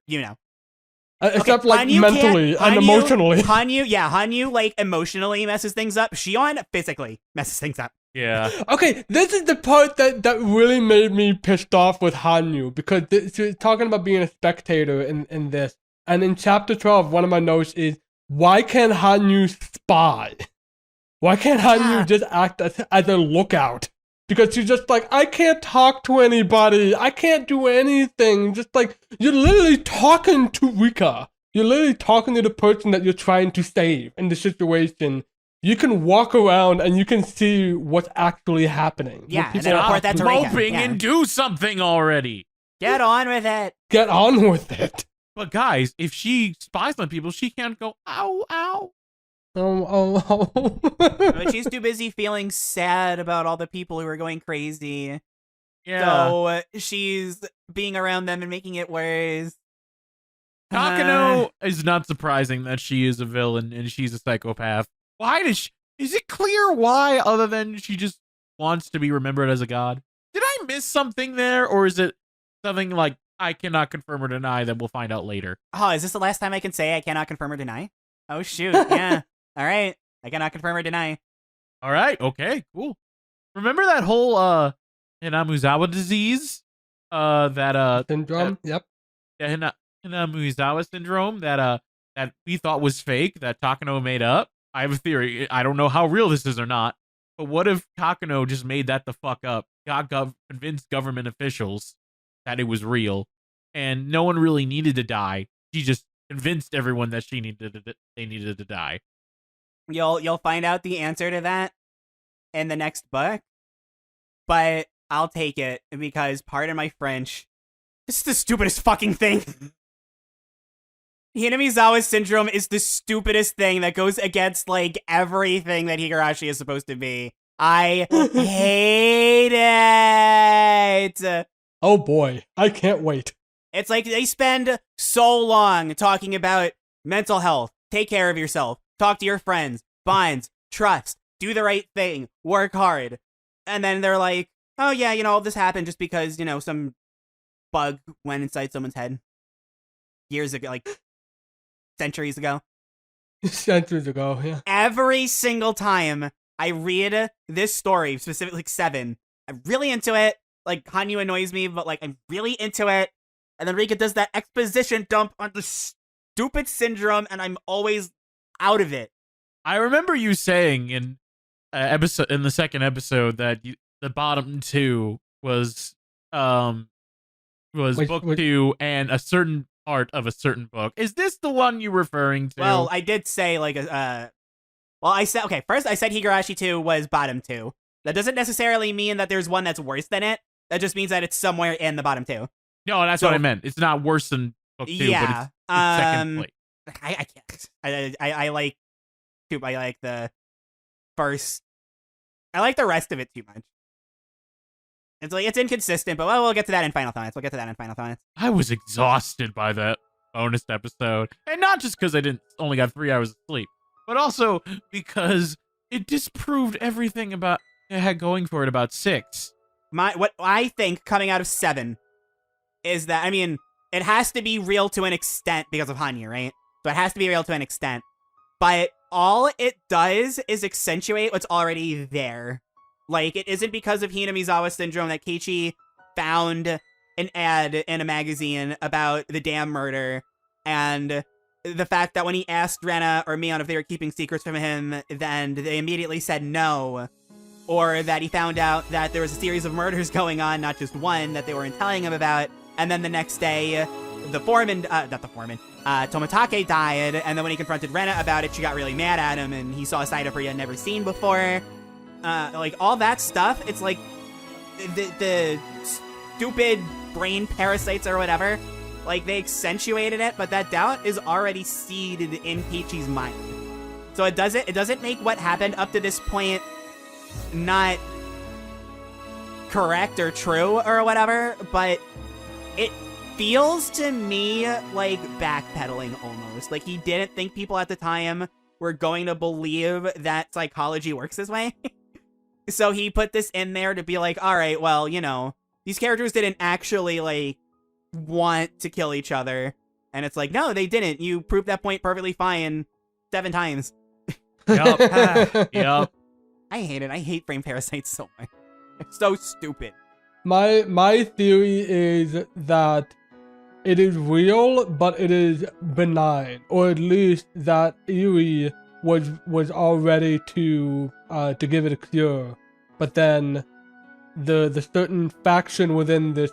Except Okay, like Hanyu mentally can't- and Hanyu- emotionally. Hanyu like emotionally messes things up. Shion physically messes things up. Yeah. Okay, this is the part that really made me pissed off with Hanyu, because she's talking about being a spectator in this. And in chapter 12, one of my notes is, why can't Hanyu spy? Why can't Hanyu just act as a lookout? Because she's just like, I can't talk to anybody. I can't do anything. Just like, you're literally talking to Rika. You're literally talking to the person that you're trying to save in the situation. You can walk around and you can see what's actually happening. Yeah, What and people then are report that to actually Rika. Moping Yeah. and do something already. Get on with it. Get on with it. But guys, if she spies on people, she can't go, ow, ow. Oh. But she's too busy feeling sad about all the people who are going crazy. Yeah. So she's being around them and making it worse. Takano is not surprising that she is a villain and she's a psychopath. Why does she? Is it clear why, other than she just wants to be remembered as a god? Did I miss something there, or is it something like I cannot confirm or deny that we'll find out later? Oh, is this the last time I can say I cannot confirm or deny? Oh, shoot. Yeah. All right. I cannot confirm or deny. All right. Okay. Cool. Remember that whole Hinamuzawa disease? Syndrome? Yep. Hinamuzawa syndrome that we thought was fake, that Takano made up. I have a theory. I don't know how real this is or not, but what if Takano just made that the fuck up? Convinced government officials that it was real, and no one really needed to die. She just convinced everyone that they needed to die. You'll find out the answer to that in the next book, but I'll take it because, pardon my French, this is the stupidest fucking thing. Hinamizawa syndrome is the stupidest thing that goes against, like, everything that Higurashi is supposed to be. I hate it. Oh boy, I can't wait. It's like they spend so long talking about mental health, take care of yourself, talk to your friends, bonds, trust, do the right thing, work hard. And then they're like, oh yeah, all this happened just because, some bug went inside someone's head. Years ago, like, centuries ago. Centuries ago, yeah. Every single time I read this story, specifically 7, I'm really into it. Like, Hanyu annoys me, but, like, I'm really into it. And then Rika does that exposition dump on the stupid syndrome, and I'm always out of it. I remember you saying in the second episode that the bottom 2 was book 2 and a certain part of a certain book. Is this the one you're referring to? Well, I did say, like, first I said Higurashi 2 was bottom 2. That doesn't necessarily mean that there's one that's worse than it. That just means that it's somewhere in the bottom 2. No, that's what I meant. It's not worse than book 2, Yeah, but it's second place. I can't. I like the first I like the rest of it too much. It's like it's inconsistent, but we'll get to that in Final Thoughts. I was exhausted by that bonus episode, and not just because I didn't only got 3 hours of sleep, but also because it disproved everything about it had going for it about 6. What I think coming out of 7 is that, I mean, it has to be real to an extent because of Hanyu, right? So it has to be real to an extent, but all it does is accentuate what's already there. Like, it isn't because of Hinamizawa syndrome that Keiichi found an ad in a magazine about the damn murder, and the fact that when he asked Rena or Mion if they were keeping secrets from him, then they immediately said no, or that he found out that there was a series of murders going on, not just one, that they weren't telling him about, and then the next day, Tomitake died, and then when he confronted Rena about it, she got really mad at him, and he saw a side of her he had never seen before. Like, all that stuff, it's like, the stupid brain parasites or whatever, like, they accentuated it, but that doubt is already seeded in Keiichi's mind. So it doesn't make what happened up to this point not correct or true or whatever, but it feels to me like backpedaling almost. Like, he didn't think people at the time were going to believe that psychology works this way. So he put this in there to be like, all right, well, you know, these characters didn't actually, like, want to kill each other. And it's like, no, they didn't. You proved that point perfectly fine 7 times. Yup. Yup. I hate it. I hate brain parasites so much. It's so stupid. My theory is that it is real, but it is benign, or at least that Eri was all ready to give it a cure, but then the certain faction within this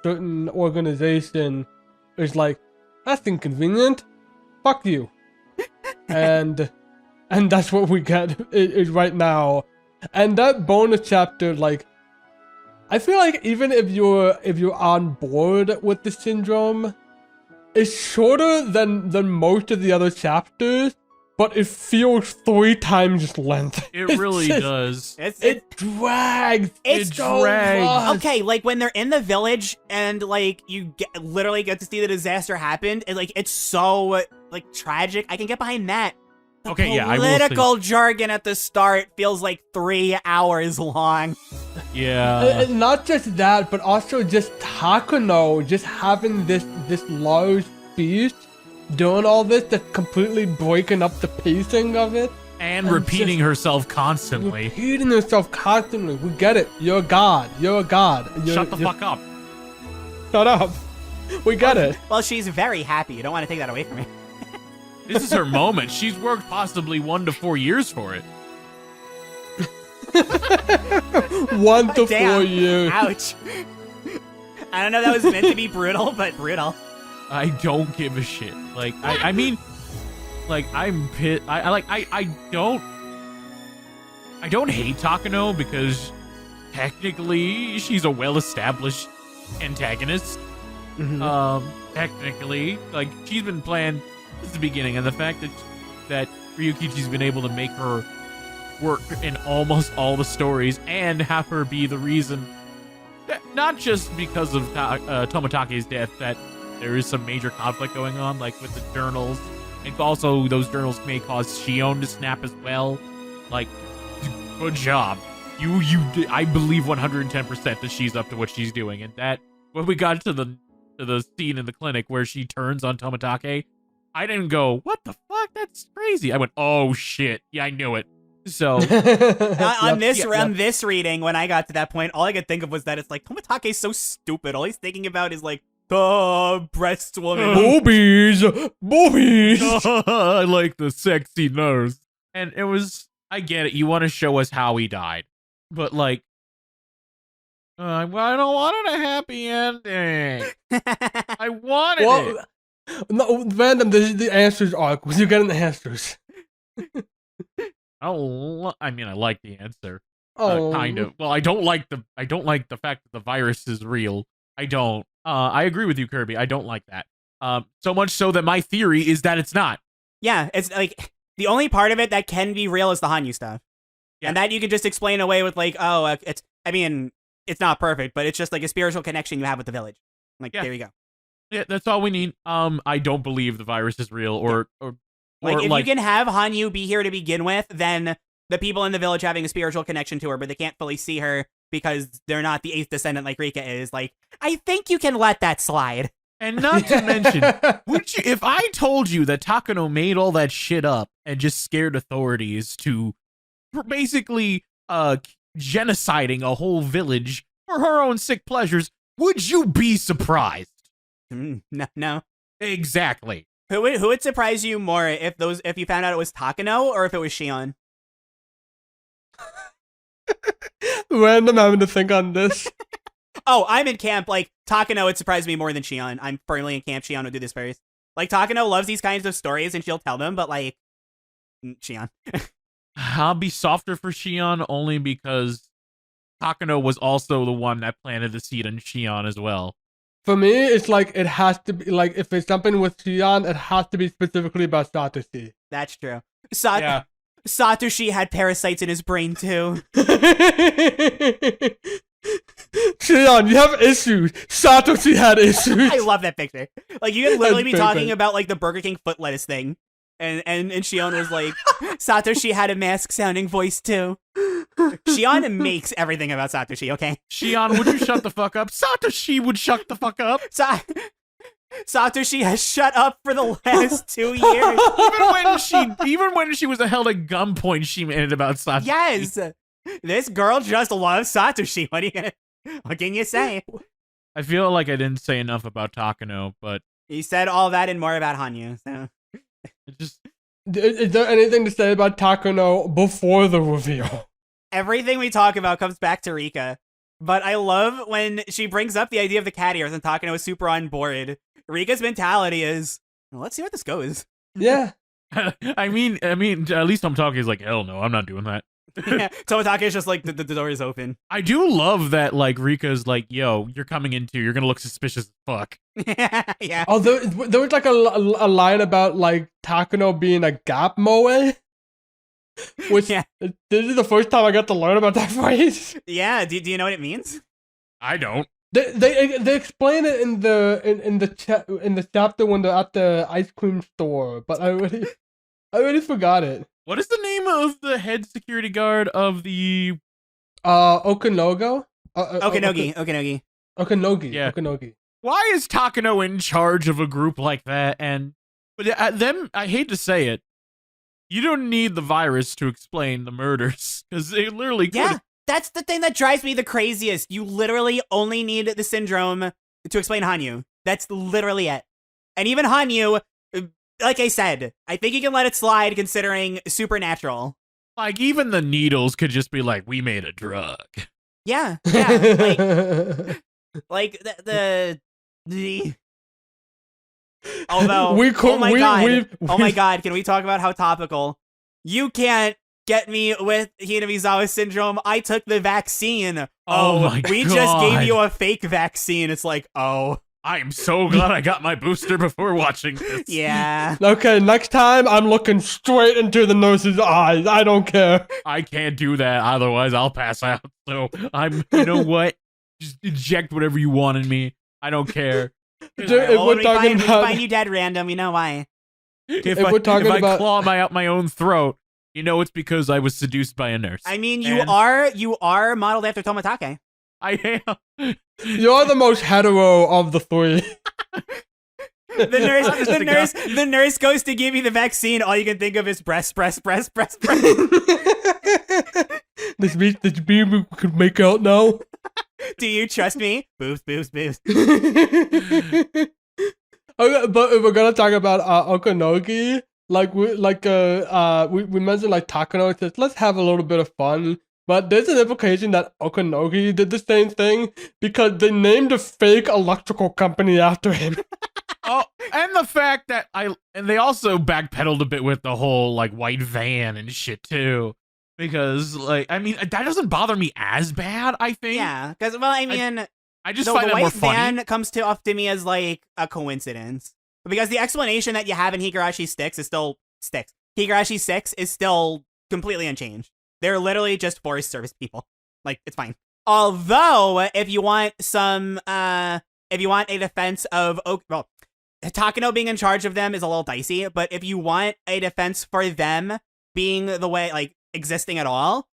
certain organization is like, that's inconvenient. Fuck you. and that's what we get is right now. And that bonus chapter, like, I feel like even if you're on board with the syndrome, it's shorter than most of the other chapters, but it feels 3 times its length. It really does. It drags. It drags. Much. Okay, like when they're in the village and like you literally get to see the disaster happen, and like it's so like tragic. I can get behind that. The okay, yeah, I will political jargon at the start feels like 3 hours long. Yeah. And not just that, but also just Takano just having this large speech, doing all this, that's completely breaking up the pacing of it. And repeating herself constantly. Repeating herself constantly. We get it. You're a god. You're a god. Shut the fuck up. Shut up. We get it. Well, she's very happy. You don't want to take that away from me. This is her moment. She's worked possibly 1 to 4 years for it. 1 to Damn. 4 years. Ouch. I don't know if that was meant to be brutal, but brutal. I don't give a shit. Like, I mean, like, I'm pissed. I don't hate Takano because technically she's a well-established antagonist. Mm-hmm. Technically, like, she's been planned since the beginning, and the fact that Ryukichi's been able to make her work in almost all the stories and have her be the reason that, not just because of Tomitake's death, that there is some major conflict going on, like with the journals, and also those journals may cause Shion to snap as well. Like, good job. I believe 110% that she's up to what she's doing, and that when we got to the scene in the clinic where she turns on Tomitake, I didn't go, what the fuck? That's crazy. I went, oh shit. Yeah, I knew it. So on this reading, when I got to that point, all I could think of was that it's like Tomitake's so stupid. All he's thinking about is like the breast woman. Boobies. I like the sexy nose. And it was, I get it. You want to show us how he died, but like, I don't want a happy ending. I wanted it. No, Random, the answers arc. You're getting the answers. I like the answer. Oh, kind of. Well, I don't like the fact that the virus is real. I don't. I agree with you, Kirby. I don't like that. So much so that my theory is that it's not. Yeah, it's like the only part of it that can be real is the Hanyu stuff. And that you can just explain away with like, oh, it's not perfect, but it's just like a spiritual connection you have with the village. Like, there you go. Yeah, that's all we need. I don't believe the virus is real, or like if you can have Hanyu be here to begin with, then the people in the village having a spiritual connection to her, but they can't fully see her because they're not the 8th descendant like Rika is. Like, I think you can let that slide. And not to mention, if I told you that Takano made all that shit up and just scared authorities to basically genociding a whole village for her own sick pleasures, would you be surprised? No. Exactly. Who would surprise you more if you found out it was Takano or if it was Shion? Random having to think on this. Oh, I'm in camp. Like, Takano would surprise me more than Shion. I'm firmly in camp. Shion would do this first. Like, Takano loves these kinds of stories and she'll tell them, but like, Shion. I'll be softer for Shion only because Takano was also the one that planted the seed in Shion as well. For me, it's like it has to be like if it's something with Shion, it has to be specifically about Satoshi. That's true. Satoshi had parasites in his brain too. Shion, you have issues. Satoshi had issues. I love that picture. Like, you could literally be talking about like the Burger King foot lettuce thing. And Shion was like, Satoshi had a mask-sounding voice too. Shion makes everything about Satoshi, okay? Shion, would you shut the fuck up? Satoshi would shut the fuck up. Satoshi has shut up for the last 2 years. Even when she was held at gunpoint, she made it about Satoshi. Yes, this girl just loves Satoshi. What can you say? I feel like I didn't say enough about Takano, but you said all that and more about Hanyu. So, is there anything to say about Takano before the reveal? Everything we talk about comes back to Rika. But I love when she brings up the idea of the cat ears and Takano is super on board. Rika's mentality is, well, let's see where this goes. Yeah. I mean, at least Tomotake's is like, hell no, I'm not doing that. Yeah, Tomotake's is just like, the door is open. I do love that, like, Rika's like, yo, you're coming in too. You're gonna look suspicious as fuck. Yeah. Oh, there was like a line about, like, Takano being a gap moe. Which, this is the first time I got to learn about that phrase. Yeah, do you know what it means? I don't. They explain it in the chapter when they're at the ice cream store, but I already forgot it. What is the name of the head security guard of the Okanogo? Okanogi. Okanogi. Yeah. Okanogi. Why is Takano in charge of a group like that? But I hate to say it, you don't need the virus to explain the murders, because they literally could. Yeah, that's the thing that drives me the craziest. You literally only need the syndrome to explain Hanyu. That's literally it. And even Hanyu, like I said, I think you can let it slide considering supernatural. Like, even the needles could just be like, we made a drug. Yeah. Like the although, oh my god, can we talk about how topical? You can't get me with Hinamizawa syndrome. I took the vaccine. Oh my god. We just gave you a fake vaccine. It's like, oh. I am so glad I got my booster before watching this. Yeah. Okay, next time I'm looking straight into the nurse's eyes. I don't care. I can't do that, otherwise I'll pass out. So you know what? Just inject whatever you want in me. I don't care. Dude, if we find you dead random, you know why. If I claw out my own throat, you know it's because I was seduced by a nurse. I mean, you are modeled after Tomotage. I am. You're the most hetero of the three. The nurse goes to give you the vaccine. All you can think of is breast. This baby could make out now. Do you trust me? Boobs. Okay, but if we're gonna talk about Okanogi, we mentioned like Takano says, let's have a little bit of fun. But there's an implication that Okanogi did the same thing because they named a fake electrical company after him. Oh, and the fact that they also backpedaled a bit with the whole like white van and shit too. Because like, I mean, that doesn't bother me as bad, I think. Yeah, because well, I mean, I just find the that more white funny. van comes off to me as like a coincidence. Because the explanation that you have in Higurashi 6 is still sticks. Higurashi 6 is still completely unchanged. They're literally just forest service people. Like, it's fine. Although, if you want a defense of, well, Takano being in charge of them is a little dicey, but if you want a defense for them being the way, like, existing at all,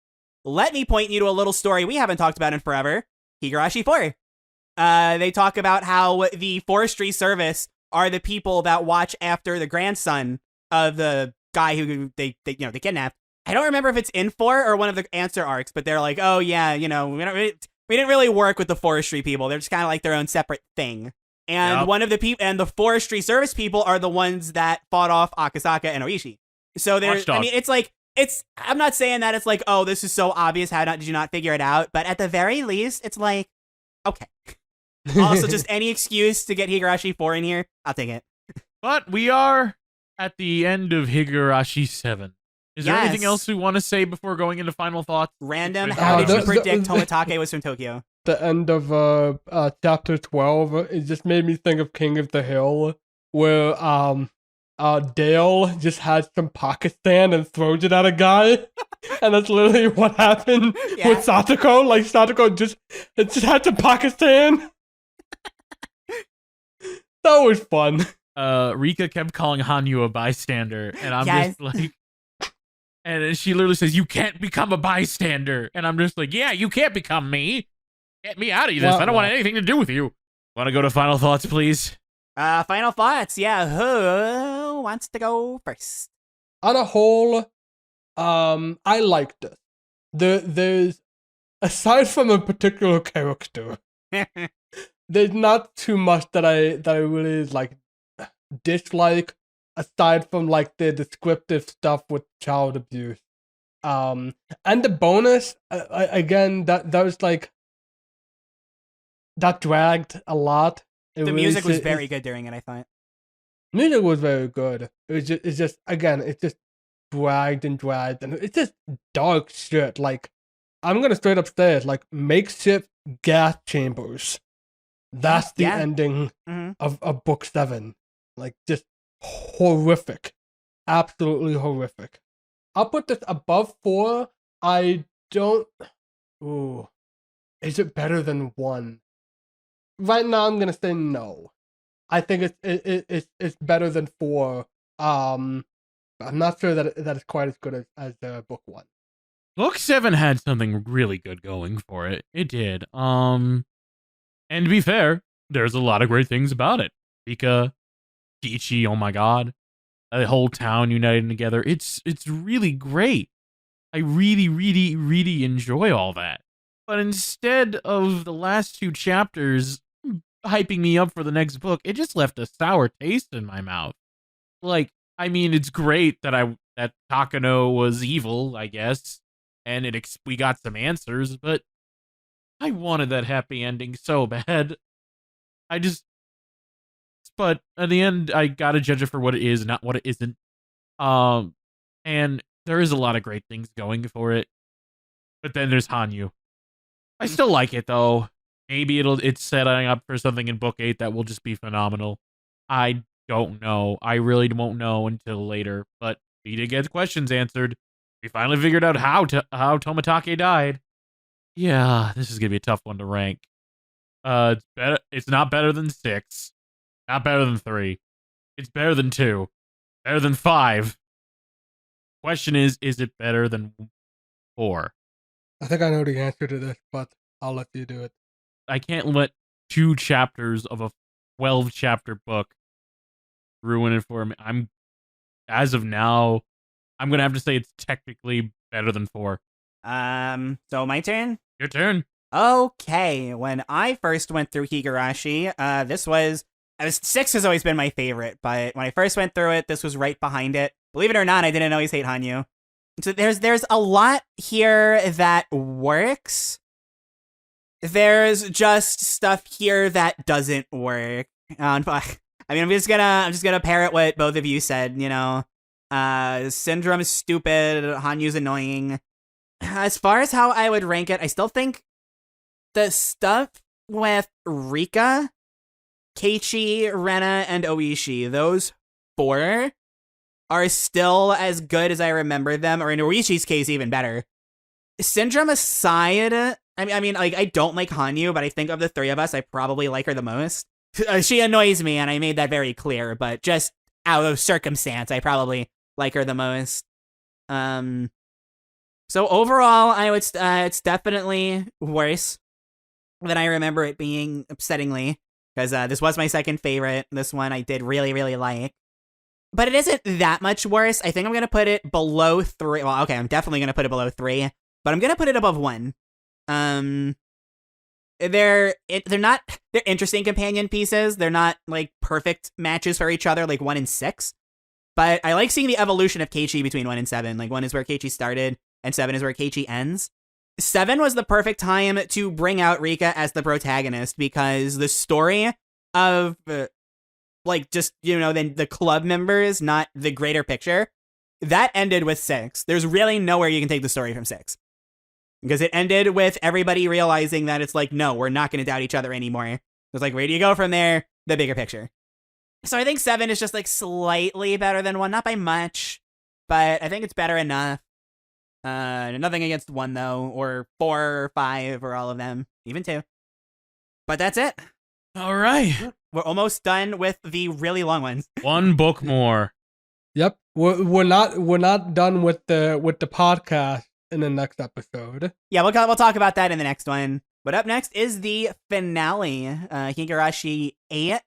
let me point you to a little story we haven't talked about in forever, Higurashi 4. They talk about how the forestry service are the people that watch after the grandson of the guy who they kidnapped. I don't remember if it's in 4 or one of the answer arcs, but they're like, oh yeah, we didn't really work with the forestry people. They're just kind of like their own separate thing. And one of the people and the forestry service people are the ones that fought off Akasaka and Oishi. So there's, I mean, I'm not saying that it's like, oh, this is so obvious. Did you not figure it out? But at the very least, it's like, okay. Also, just any excuse to get Higurashi 4 in here, I'll take it. But we are at the end of Higurashi 7. Is there anything else we want to say before going into final thoughts? Random, how did you predict Tomitake was from Tokyo? The end of chapter 12, it just made me think of King of the Hill, where Dale just has some Pakistan and throws it at a guy. And that's literally what happened with Satoko. Like, Satoko just had some Pakistan. That was fun. Rika kept calling Hanyu a bystander, and I'm just like... And she literally says, you can't become a bystander. And I'm just like, yeah, you can't become me. Get me out of this. I don't want anything to do with you. Want to go to final thoughts, please? Final thoughts, yeah. Who wants to go first? On a whole, I liked it. There's, aside from a particular character, there's not too much that I really like dislike, aside from like the descriptive stuff with child abuse. And the bonus, again, that was like, that dragged a lot. The music was very good during it, I thought. Music was very good. It's just dragged, and it's just dark shit. Like, I'm gonna straight up say it, like, makeshift gas chambers. That's the ending of book 7. Like, just horrific. Absolutely horrific. I'll put this above 4. I don't... Ooh. Is it better than 1? Right now, I'm gonna say no. I think it's better than 4. I'm not sure that it's quite as good as book 1. Book 7 had something really good going for it. It did. And to be fair, there's a lot of great things about it. Pika, Kichi, oh my god. The whole town uniting together. It's really great. I really, really, really enjoy all that. But instead of the last 2 chapters hyping me up for the next book, it just left a sour taste in my mouth. Like, I mean, it's great that Takano was evil, I guess, and we got some answers, but I wanted that happy ending so bad. But at the end, I gotta judge it for what it is, not what it isn't. And there is a lot of great things going for it. But then there's Hanyu. I still like it, though. Maybe it's setting up for something in book 8 that will just be phenomenal. I don't know. I really won't know until later. But we did get the questions answered. We finally figured out how Tomitake died. Yeah, this is gonna be a tough one to rank. It's better. It's not better than 6. Not better than 3. It's better than 2. Better than 5. Question is it better than 4? I think I know the answer to this, but I'll let you do it. I can't let 2 chapters of a 12-chapter book ruin it for me. As of now, I'm gonna have to say it's technically better than 4. So my turn? Your turn. Okay, when I first went through Higurashi, 6 has always been my favorite, but when I first went through it, this was right behind it. Believe it or not, I didn't always hate Hanyu. So there's a lot here that works. There's just stuff here that doesn't work. I mean, I'm just gonna parrot what both of you said. Syndrome is stupid. Hanyu's annoying. As far as how I would rank it, I still think the stuff with Rika, Keiichi, Rena, and Oishi, those 4 are still as good as I remember them, or in Oishi's case, even better. Syndrome aside, I mean, like, I don't like Hanyu, but I think of the three of us, I probably like her the most. She annoys me, and I made that very clear, but just out of circumstance, I probably like her the most. So overall, I would it's definitely worse than I remember it being, upsettingly, because this was my second favorite. This one I did really, really like. But it isn't that much worse. I think I'm going to put it below 3. Well, okay, I'm definitely going to put it below 3, but I'm going to put it above 1. They're interesting companion pieces. They're not, like, perfect matches for each other, like 1 and 6. But I like seeing the evolution of Keiichi between 1 and 7. Like, 1 is where Keiichi started, and 7 is where Keiichi ends. 7 was the perfect time to bring out Rika as the protagonist, because the story of, like, just, you know, then the club members, not the greater picture, that ended with 6. There's really nowhere you can take the story from 6. Because it ended with everybody realizing that it's like, no, we're not going to doubt each other anymore. It's like, where do you go from there? The bigger picture. So I think 7 is just, like, slightly better than 1. Not by much, but I think it's better enough. Nothing against 1, though, or 4 or 5, or all of them. Even 2. But that's it. All right. We're almost done with the really long ones. One book more. Yep. We're not done with the podcast in the next episode. Yeah, we'll talk about that in the next one. But up next is the finale, Higurashi 8.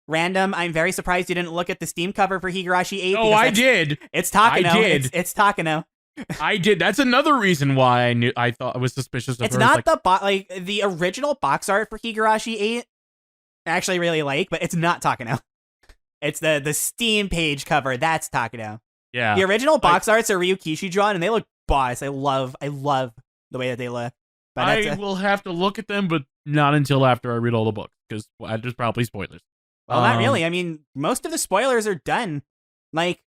Random, I'm very surprised you didn't look at the Steam cover for Higurashi 8. Oh, I did. It's Takano. I did. It's Takano. I did. That's another reason why I thought I was suspicious of it's her. Not the original box art for Higurashi 8. I actually really like, but it's not Takano. It's the Steam page cover. That's Takano. Yeah. The original box arts are Ryukishi drawn, and they look boss. I love the way that they look. But I will have to look at them, but not until after I read all the books, because there's probably spoilers. Well, not really. I mean, most of the spoilers are done. Like,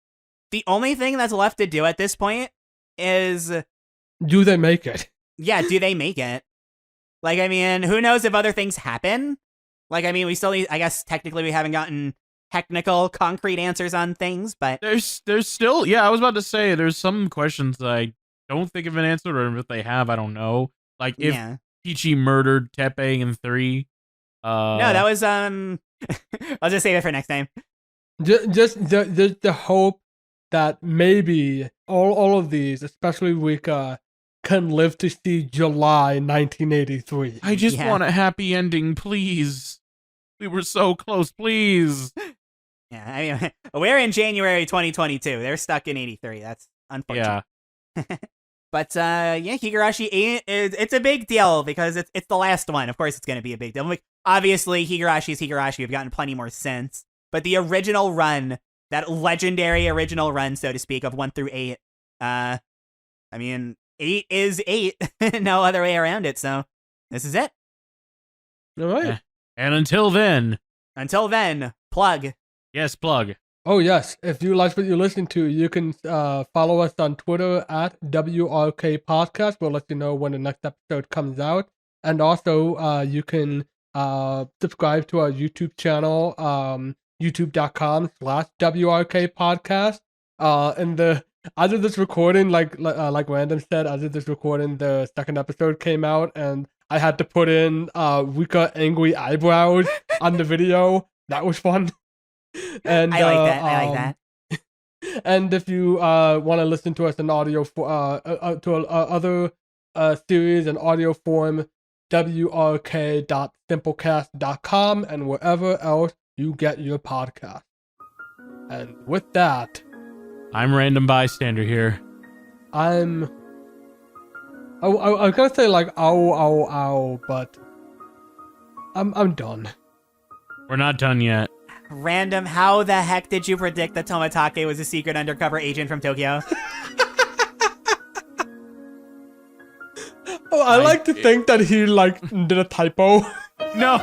the only thing that's left to do at this point is... Do they make it? Yeah, do they make it? Like, I mean, who knows if other things happen? Like, I mean, we still need... I guess, technically, we haven't gotten technical, concrete answers on things, but... There's still... Yeah, I was about to say, there's some questions that I don't think of an answer, or if they have, I don't know. Like, if Ichi murdered Teppei in 3... No, that was, I'll just save it for next time. Just the hope that maybe all of these, especially Rika, can live to see July 1983. I just want a happy ending, please. We were so close, please. Yeah, I mean, we're in January 2022. They're stuck in 83. That's unfortunate. Yeah. But, Higurashi 8, it's a big deal because it's the last one. Of course it's going to be a big deal. Like, obviously, Higurashi is Higurashi. We've gotten plenty more since. But the original run, that legendary original run, so to speak, of 1 through 8, I mean, 8 is 8. No other way around it, so this is it. All right. And until then, plug. Yes, plug. Oh, yes. If you like what you're listening to, you can follow us on Twitter at WRK Podcast. We'll let you know when the next episode comes out. And also, you can subscribe to our YouTube channel, youtube.com/WRK Podcast. As of this recording, like Random said, as of this recording, the second episode came out, and I had to put in Rika angry eyebrows on the video. That was fun. And I like that. And if you want to listen to us in audio to other series in audio form, wrk.simplecast.com and wherever else you get your podcast. And with that, I'm Random Bystander here. I was gonna say like ow, but I'm done. We're not done yet. Random, how the heck did you predict that Tomatake was a secret undercover agent from Tokyo? I like to think that he did a typo. No.